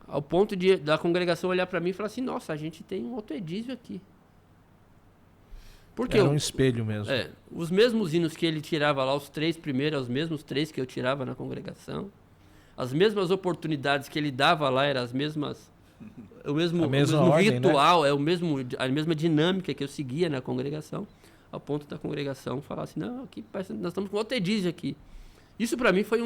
ao ponto da congregação olhar para mim e falar assim, nossa, a gente tem um outro Edísio aqui. Porque Era um espelho mesmo. Os mesmos hinos que ele tirava lá, os 3 primeiros, os mesmos 3 que eu tirava na congregação, as mesmas oportunidades que ele dava lá, eram as mesmas, o mesmo ordem, ritual, né? A mesma dinâmica que eu seguia na congregação, ao ponto da congregação falar assim, não, aqui nós estamos com outro Edísio aqui. Isso para mim foi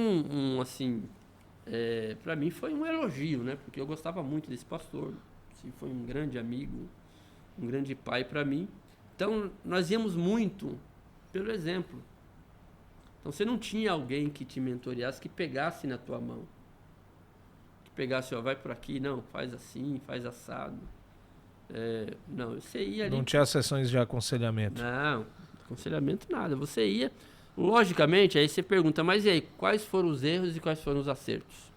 para mim foi um elogio, né? Porque eu gostava muito desse pastor, assim, foi um grande amigo, um grande pai para mim. Então, nós íamos muito pelo exemplo. Então, você não tinha alguém que te mentoreasse, que pegasse na tua mão. Que pegasse, vai por aqui, não, faz assim, faz assado. Não, você ia ali... Não tinha sessões de aconselhamento. Não, aconselhamento nada. Você ia, logicamente, aí você pergunta, mas e aí, quais foram os erros e quais foram os acertos?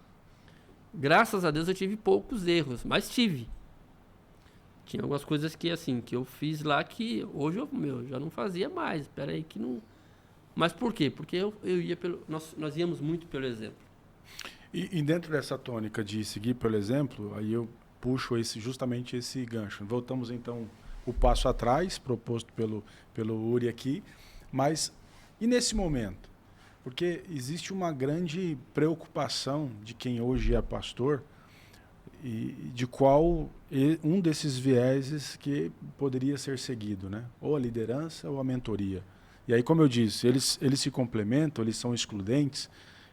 Graças a Deus eu tive poucos erros, mas tive. Tinha algumas coisas que, assim, que eu fiz lá que hoje eu já não fazia mais. Espera aí que não... Mas por quê? Porque eu ia nós íamos muito pelo exemplo. E dentro dessa tônica de seguir pelo exemplo, aí eu puxo justamente esse gancho. Voltamos, então, o passo atrás, proposto pelo Uri aqui. Mas, e nesse momento? Porque existe uma grande preocupação de quem hoje é pastor e de qual um desses vieses que poderia ser seguido, né? Ou a liderança ou a mentoria. E aí, como eu disse, eles se complementam, eles são excludentes.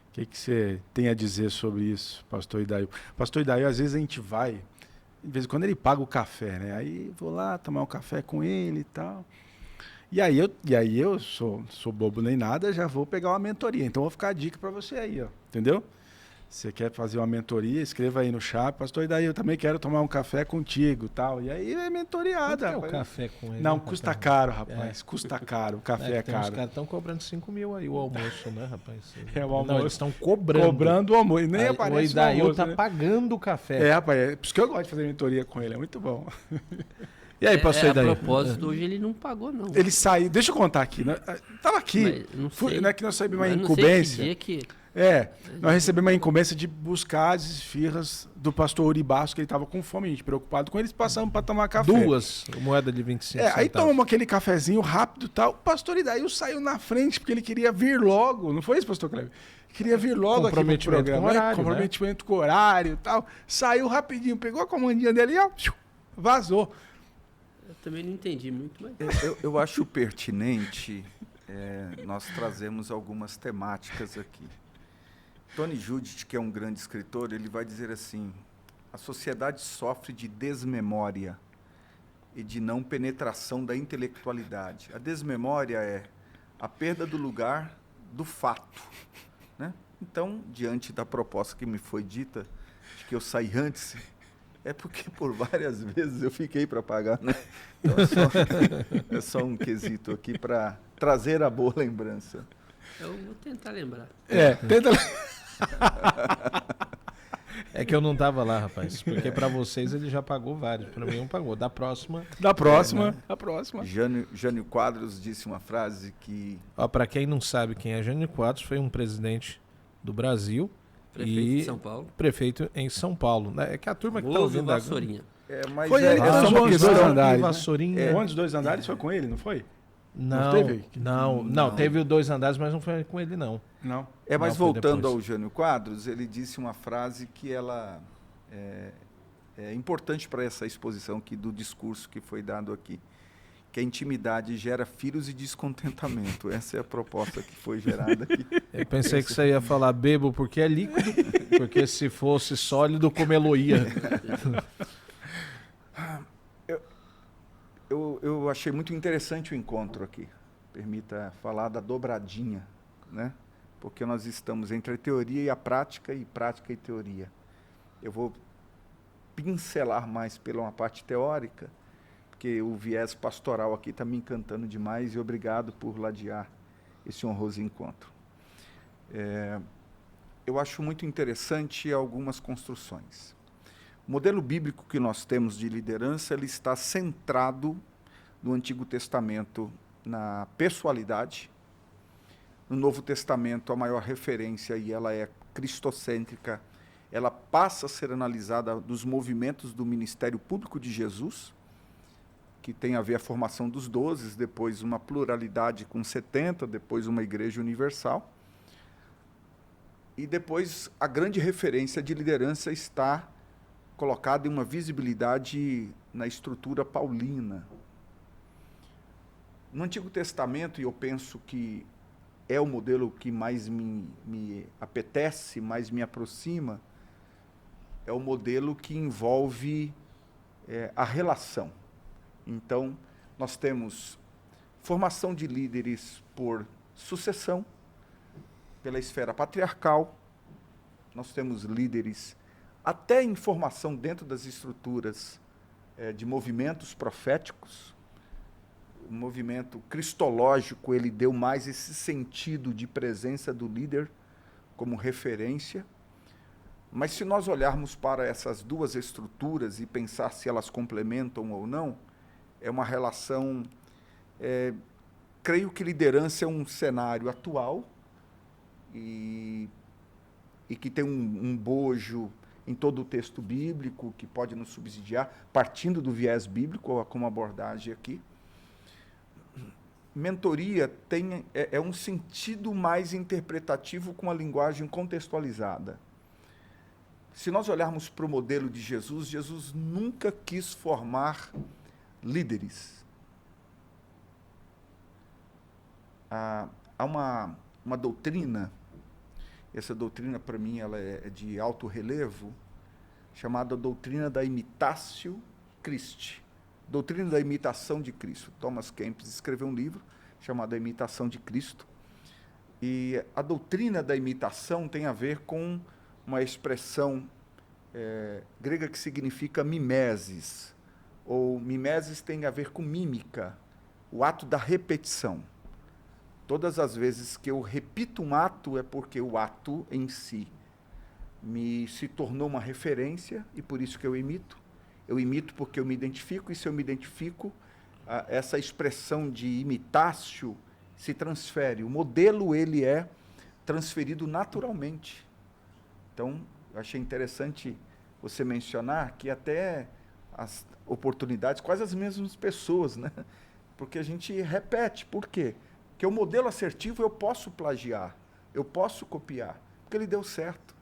O que você tem a dizer sobre isso, pastor Idail? Pastor Idail, às vezes a gente vai, de vez em quando ele paga o café, né? Aí vou lá tomar um café com ele e tal. E aí eu sou bobo nem nada, já vou pegar uma mentoria. Então vou ficar a dica para você aí, ó, entendeu? Você quer fazer uma mentoria, escreva aí no chat, pastor, e daí eu também quero tomar um café contigo, tal. E aí é mentoriada. Quanto é o café com ele? Não, custa caro, rapaz. Custa caro. O café é caro. Os caras estão cobrando 5 mil aí o almoço, né, rapaz? É o almoço. Não, eles estão cobrando. Cobrando o almoço. E nem aparece o almoço, tá, né? Pagando o café. É, rapaz, é por isso que eu gosto de fazer mentoria com ele, é muito bom. E aí, pastor Idail? A propósito, hoje ele não pagou, não. Ele saiu, deixa eu contar aqui, né? Tava aqui, não é que nós recebemos uma incumbência. Não sei que dia que... Nós recebemos uma incumbência de buscar as esfirras do pastor Uribaço, que ele estava com fome, a gente preocupado com eles, passamos para tomar café. 2 moedas de 25 centavos. Aí tomamos aquele cafezinho rápido e tal. O pastor Idail saiu na frente, porque ele queria vir logo. Não foi isso, pastor Cleber? Queria vir logo aqui no programa. Com horário, comprometimento com horário e tal. Saiu rapidinho, pegou a comandinha dele e ó, vazou. Eu também não entendi muito, mas... Eu acho pertinente nós trazemos algumas temáticas aqui. Tony Judith, que é um grande escritor, ele vai dizer assim: a sociedade sofre de desmemória e de não penetração da intelectualidade. A desmemória é a perda do lugar do fato, né? Então, diante da proposta que me foi dita, de que eu saí antes, é porque por várias vezes eu fiquei para pagar, né? Então é só um quesito aqui para trazer a boa lembrança. Eu vou tentar lembrar. Tenta É que eu não tava lá, rapaz. Porque para vocês ele já pagou vários. Para mim não pagou. Da próxima. A próxima. Jânio Quadros disse uma frase que... Para quem não sabe quem é Jânio Quadros, foi um presidente do Brasil. Prefeito de São Paulo. Prefeito em São Paulo. É que a turma que tá ouvindo Vassourinha. Mas foi ele que transformou aqueles 2 andares. Vassourinha. Onde os 2 andares foi com ele, não foi? Não, teve o 2 andares, mas não foi com ele, não. Mas voltando ao Jânio Quadros, ele disse uma frase que ela é importante para essa exposição aqui do discurso que foi dado aqui, que a intimidade gera filhos e descontentamento. Essa é a proposta que foi gerada aqui. Eu pensei que você ia falar bebo porque é líquido, porque se fosse sólido, comeloia. Eu achei muito interessante o encontro aqui. Permita falar da dobradinha, né? Porque nós estamos entre a teoria e a prática e teoria. Eu vou pincelar mais pela uma parte teórica, porque o viés pastoral aqui está me encantando demais, e obrigado por ladear esse honroso encontro. Eu acho muito interessante algumas construções. O modelo bíblico que nós temos de liderança, ele está centrado no Antigo Testamento na pessoalidade. No Novo Testamento, a maior referência, e ela é cristocêntrica, ela passa a ser analisada dos movimentos do ministério público de Jesus, que tem a ver a formação dos 12, depois uma pluralidade com 70, depois uma igreja universal. E depois a grande referência de liderança está colocada em uma visibilidade na estrutura paulina. No Antigo Testamento, e eu penso que é o modelo que mais me apetece, mais me aproxima, é o modelo que envolve a relação. Então, nós temos formação de líderes por sucessão, pela esfera patriarcal, nós temos líderes até em formação dentro das estruturas de movimentos proféticos. O movimento cristológico, ele deu mais esse sentido de presença do líder como referência. Mas se nós olharmos para essas duas estruturas e pensar se elas complementam ou não, é uma relação... creio que liderança é um cenário atual e que tem um bojo em todo o texto bíblico, que pode nos subsidiar, partindo do viés bíblico, como abordagem aqui. mentoria é um sentido mais interpretativo com a linguagem contextualizada. Se nós olharmos para o modelo de Jesus, Jesus nunca quis formar líderes. Há uma doutrina, essa doutrina para mim ela é de alto relevo, chamada doutrina da imitatio Christi, doutrina da imitação de Cristo. Thomas Kempis escreveu um livro chamado A Imitação de Cristo, e a doutrina da imitação tem a ver com uma expressão grega que significa mimesis, ou mimesis tem a ver com mímica, o ato da repetição. Todas as vezes que eu repito um ato é porque o ato em si se tornou uma referência e por isso que eu imito. Eu imito porque eu me identifico, e se eu me identifico, essa expressão de imitácio se transfere. O modelo ele é transferido naturalmente. Então, eu achei interessante você mencionar que até as oportunidades, quase as mesmas pessoas, né? Porque a gente repete. Por quê? Porque o modelo assertivo eu posso plagiar, eu posso copiar, porque ele deu certo.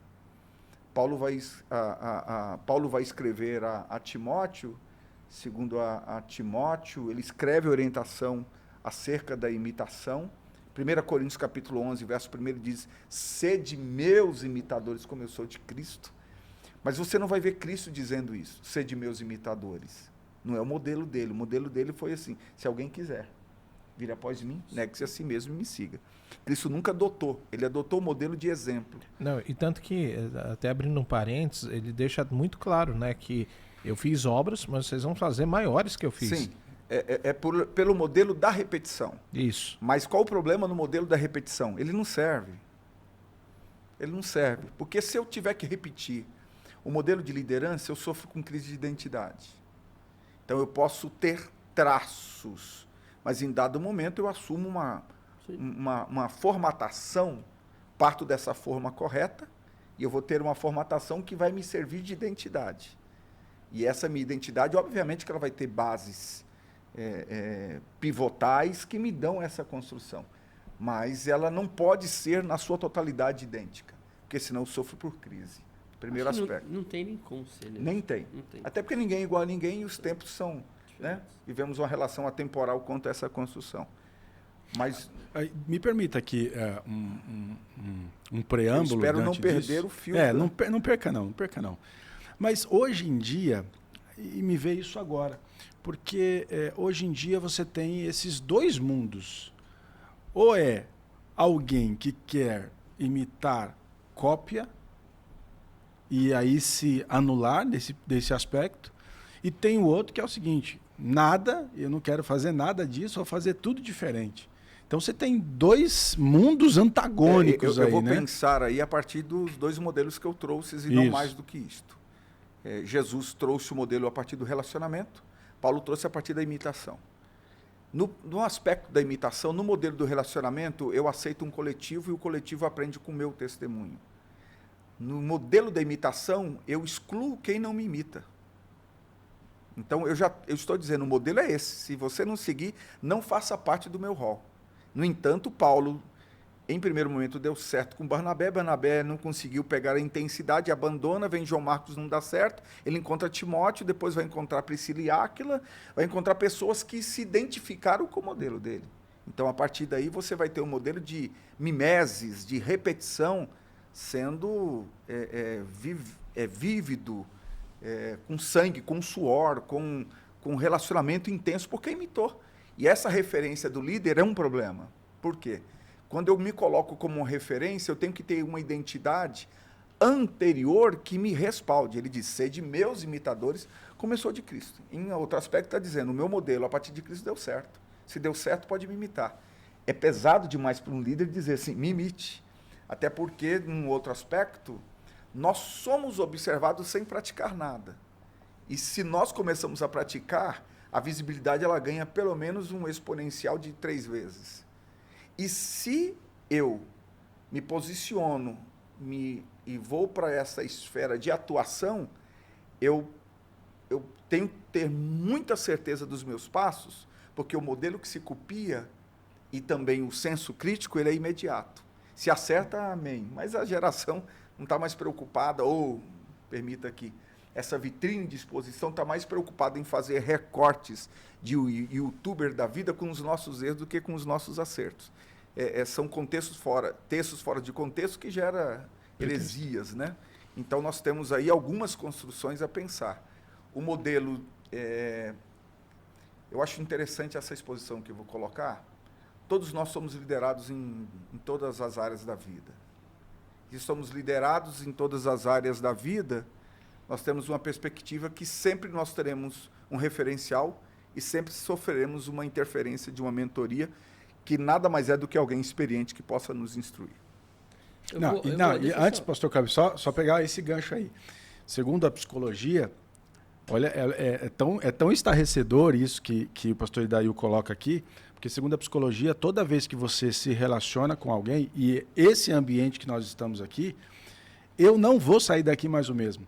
Paulo vai escrever a Timóteo, segundo a Timóteo, ele escreve orientação acerca da imitação. 1 Coríntios capítulo 11, verso 1 diz: sede meus imitadores, como eu sou de Cristo. Mas você não vai ver Cristo dizendo isso, sede meus imitadores. Não é o modelo dele foi assim: se alguém quiser vir após mim, negue-se a si mesmo e me siga. Cristo nunca adotou, ele adotou o modelo de exemplo. Não, e tanto que, até abrindo um parênteses, ele deixa muito claro, né, que eu fiz obras, mas vocês vão fazer maiores que eu fiz. Sim, pelo modelo da repetição. Isso. Mas qual o problema no modelo da repetição? Ele não serve. Ele não serve, porque se eu tiver que repetir o modelo de liderança, eu sofro com crise de identidade. Então eu posso ter traços, mas em dado momento eu assumo uma formatação, parto dessa forma correta, e eu vou ter uma formatação que vai me servir de identidade. E essa minha identidade, obviamente que ela vai ter bases pivotais que me dão essa construção, mas ela não pode ser na sua totalidade idêntica, porque senão eu sofro por crise. Primeiro aspecto. Não tem nem como ser. Né? Nem tem. Até porque ninguém é igual a ninguém e os tempos são... Né? Vivemos uma relação atemporal quanto a essa construção. Mas me permita aqui um preâmbulo. Eu espero não perder o fio. Não perca não. Mas hoje em dia, e me veio isso agora, porque hoje em dia você tem esses dois mundos. Ou é alguém que quer imitar cópia e aí se anular desse aspecto, e tem o outro que é o seguinte: eu não quero fazer nada disso, vou fazer tudo diferente. Então você tem dois mundos antagônicos aí, né? Eu vou pensar aí a partir dos dois modelos que eu trouxe e não mais do que isto. Jesus trouxe o modelo a partir do relacionamento, Paulo trouxe a partir da imitação. No aspecto da imitação, no modelo do relacionamento, eu aceito um coletivo e o coletivo aprende com o meu testemunho. No modelo da imitação, eu excluo quem não me imita. Então, eu estou dizendo, o modelo é esse. Se você não seguir, não faça parte do meu rol. No entanto, Paulo, em primeiro momento, deu certo com Barnabé. Barnabé não conseguiu pegar a intensidade, abandona, vem João Marcos, não dá certo. Ele encontra Timóteo, depois vai encontrar Priscila e Áquila, vai encontrar pessoas que se identificaram com o modelo dele. Então, a partir daí, você vai ter um modelo de mimeses, de repetição, sendo vívido, com sangue, com suor, com relacionamento intenso, porque imitou. E essa referência do líder é um problema. Por quê? Quando eu me coloco como uma referência, eu tenho que ter uma identidade anterior que me respalde. Ele diz: sede meus imitadores, como eu sou de Cristo. Em outro aspecto, está dizendo: o meu modelo a partir de Cristo deu certo. Se deu certo, pode me imitar. É pesado demais para um líder dizer assim: me imite. Até porque, num outro aspecto, nós somos observados sem praticar nada. E se nós começamos a praticar, a visibilidade ela ganha pelo menos um exponencial de 3 vezes. E se eu me posiciono e vou para essa esfera de atuação, eu tenho que ter muita certeza dos meus passos, porque o modelo que se copia e também o senso crítico, ele é imediato. Se acerta, amém. Mas a geração não está mais preocupada, ou, permita aqui, essa vitrine de exposição está mais preocupada em fazer recortes de youtuber da vida com os nossos erros do que com os nossos acertos. São textos fora de contexto que gera heresias, né? Então, nós temos aí algumas construções a pensar. O modelo... eu acho interessante essa exposição que eu vou colocar. Todos nós somos liderados em todas as áreas da vida. E somos liderados em todas as áreas da vida, nós temos uma perspectiva que sempre nós teremos um referencial e sempre sofreremos uma interferência de uma mentoria que nada mais é do que alguém experiente que possa nos instruir. Antes, pastor Cláudio, só pegar esse gancho aí. Segundo a psicologia, olha, é tão estarrecedor isso que o pastor Idail coloca aqui, porque segundo a psicologia, toda vez que você se relaciona com alguém, e esse ambiente que nós estamos aqui, eu não vou sair daqui mais o mesmo.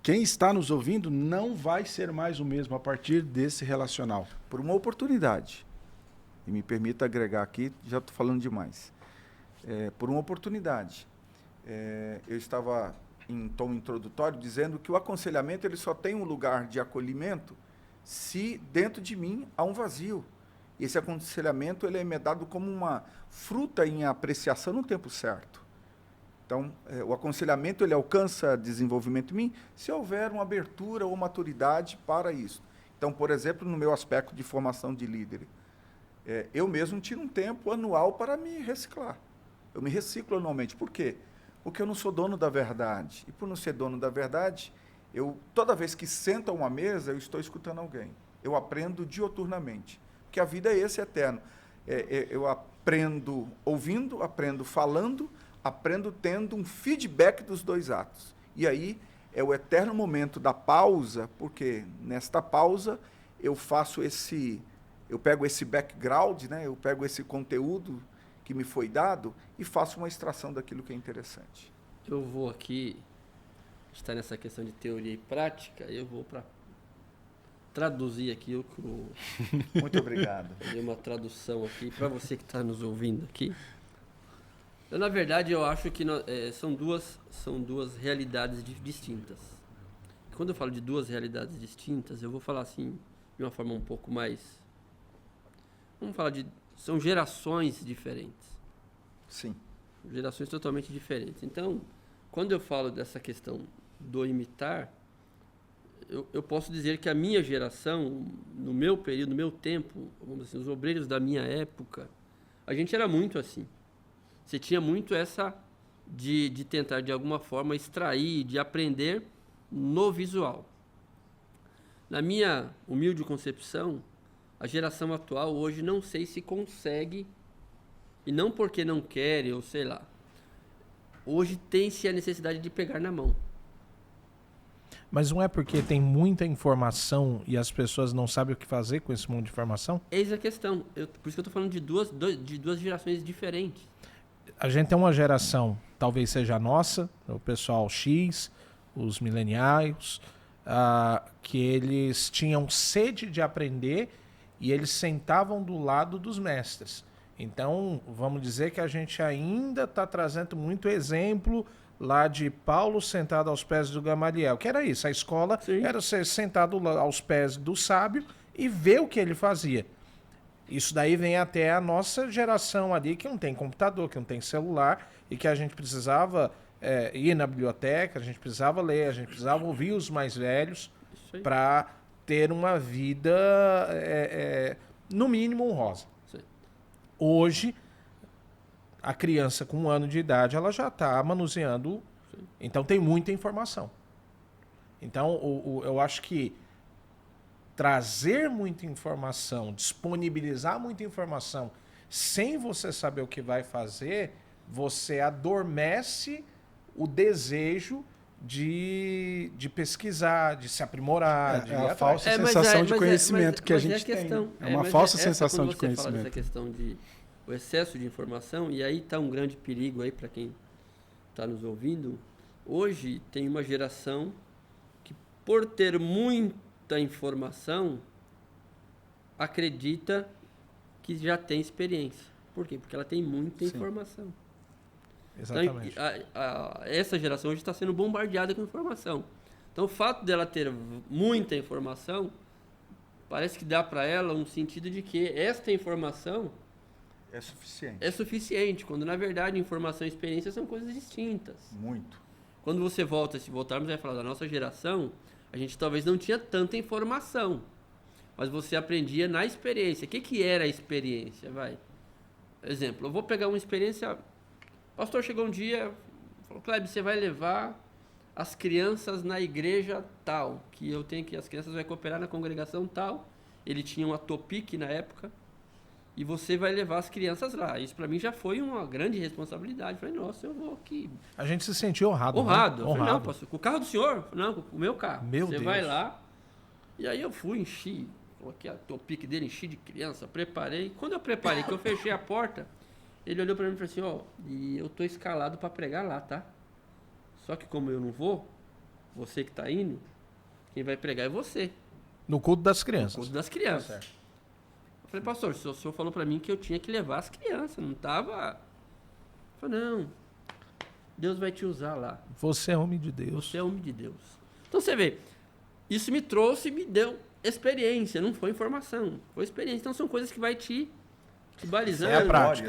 Quem está nos ouvindo não vai ser mais o mesmo a partir desse relacional. Por uma oportunidade. E me permita agregar aqui, já estou falando demais. Por uma oportunidade. Eu estava em tom introdutório dizendo que o aconselhamento ele só tem um lugar de acolhimento se dentro de mim há um vazio. E esse aconselhamento ele é me dado como uma fruta em apreciação no tempo certo. Então, o aconselhamento ele alcança desenvolvimento em mim se houver uma abertura ou maturidade para isso. Então, por exemplo, no meu aspecto de formação de líder, eu mesmo tiro um tempo anual para me reciclar. Eu me reciclo anualmente. Por quê? Porque eu não sou dono da verdade. E por não ser dono da verdade, toda vez que sento a uma mesa, eu estou escutando alguém. Eu aprendo dioturnamente. Porque a vida é esse eterno. Eu aprendo ouvindo, aprendo falando, aprendo tendo um feedback dos dois atos. E aí é o eterno momento da pausa, porque nesta pausa eu pego esse background, né? Eu pego esse conteúdo que me foi dado e faço uma extração daquilo que é interessante. Eu vou aqui, está nessa questão de teoria e prática, eu vou para traduzir aqui o que o... Muito obrigado. Fazer uma tradução aqui para você que está nos ouvindo aqui. Eu, na verdade, eu acho que são duas realidades distintas. Quando eu falo de duas realidades distintas, eu vou falar assim, de uma forma um pouco mais... Vamos falar são gerações diferentes. Sim. Gerações totalmente diferentes. Então, quando eu falo dessa questão do imitar, eu posso dizer que a minha geração, no meu período, no meu tempo, vamos dizer, os obreiros da minha época, a gente era muito assim. Você tinha muito essa de tentar, de alguma forma, extrair, de aprender no visual. Na minha humilde concepção, a geração atual hoje não sei se consegue, e não porque não quer, ou sei lá. Hoje tem-se a necessidade de pegar na mão. Mas não é porque tem muita informação e as pessoas não sabem o que fazer com esse monte de informação? Eis a questão. Por isso que eu estou falando de duas gerações diferentes. A gente tem uma geração, talvez seja a nossa, o pessoal X, os millennials, que eles tinham sede de aprender e eles sentavam do lado dos mestres. Então, vamos dizer que a gente ainda está trazendo muito exemplo lá de Paulo sentado aos pés do Gamaliel, que era isso, a escola Sim. era ser sentado aos pés do sábio e ver o que ele fazia. Isso daí vem até a nossa geração ali, que não tem computador, que não tem celular, e que a gente precisava ir na biblioteca, a gente precisava ler, a gente precisava ouvir os mais velhos para ter uma vida, no mínimo, honrosa. Sim. Hoje, a criança com 1 ano de idade, ela já está manuseando, Sim. Então tem muita informação. Então, eu acho que trazer muita informação, disponibilizar muita informação, sem você saber o que vai fazer, você adormece o desejo de pesquisar, de se aprimorar. A falsa sensação de conhecimento que a gente tem. É uma falsa sensação de conhecimento. Fala dessa questão de o excesso de informação, e aí está um grande perigo aí para quem está nos ouvindo. Hoje tem uma geração que, por ter muita informação, acredita que já tem experiência. Por quê? Porque ela tem muita informação. Exatamente. Então, essa geração hoje está sendo bombardeada com informação. Então, o fato dela ter muita informação, parece que dá para ela um sentido de que esta informação é suficiente, quando, na verdade, informação e experiência são coisas distintas. Muito. Quando você volta, se voltarmos a falar da nossa geração, a gente talvez não tinha tanta informação, mas você aprendia na experiência. O que era a experiência? Exemplo, eu vou pegar uma experiência... O pastor chegou um dia, falou, Kleber, você vai levar as crianças na igreja tal, que eu tenho que as crianças vão cooperar na congregação tal. Ele tinha uma Topic na época, e você vai levar as crianças lá. Isso para mim já foi uma grande responsabilidade. Falei, nossa, eu vou aqui. A gente se sentiu honrado. Honrado. Né? Eu falei, não, pastor, com o carro do senhor? Não, com o meu carro. Meu você Deus. vai lá. E aí eu fui, enchi, coloquei a Topic dele, enchi de criança, preparei. Quando eu preparei, que eu fechei a porta, ele olhou para mim e falou assim, e eu tô escalado para pregar lá, tá? Só que como eu não vou, você que tá indo, quem vai pregar é você. No culto das crianças. No culto das crianças. Tá certo. Eu falei, pastor, o senhor falou para mim que eu tinha que levar as crianças, não tava... Eu falei, não, Deus vai te usar lá. Você é homem de Deus. Você é homem de Deus. Então você vê, isso me trouxe e me deu experiência, não foi informação, foi experiência. Então são coisas que vai te balizando. É a prática.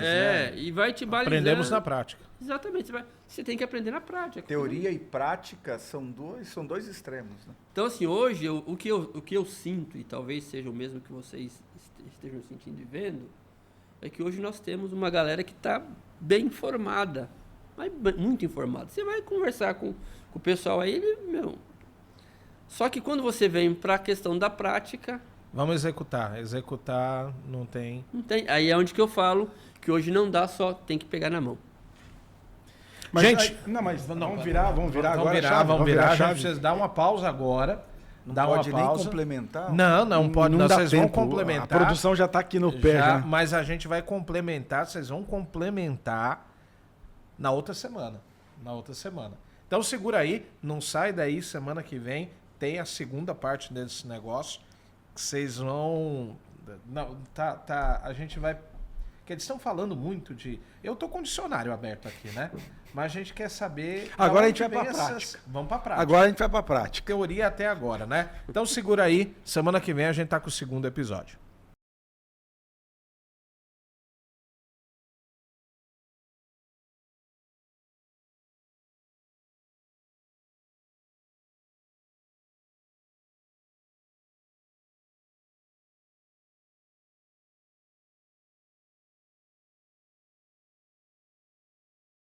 E vai te balizando. Aprendemos na prática. Exatamente. Você tem que aprender na prática. Teoria e prática são dois extremos. Né? Então, assim, hoje, o que eu sinto, e talvez seja o mesmo que vocês estejam sentindo e vendo, é que hoje nós temos uma galera que está bem informada, mas muito informada. Você vai conversar com o pessoal aí, Só que quando você vem para a questão da prática... Vamos executar. Executar não tem... Não tem. Aí é onde que eu falo que hoje não dá só, tem que pegar na mão. Mas, gente, vamos virar agora. Vamos virar a chave. Vocês dão uma pausa agora. Não pode nem complementar? Não pode. Não dá vocês tempo. Vão complementar. A produção já está aqui no pé. Já. Mas a gente vai complementar. Vocês vão complementar na outra semana. Então segura aí. Não sai daí. Semana que vem tem a segunda parte desse negócio. Que vocês vão... A gente vai... Porque eles estão falando muito de... Eu estou com o dicionário aberto aqui, né? Mas a gente quer saber... Agora a gente vai para a prática. Vamos para a prática. Agora a gente vai para a prática. Teoria até agora, né? Então segura aí. Semana que vem a gente tá com o segundo episódio.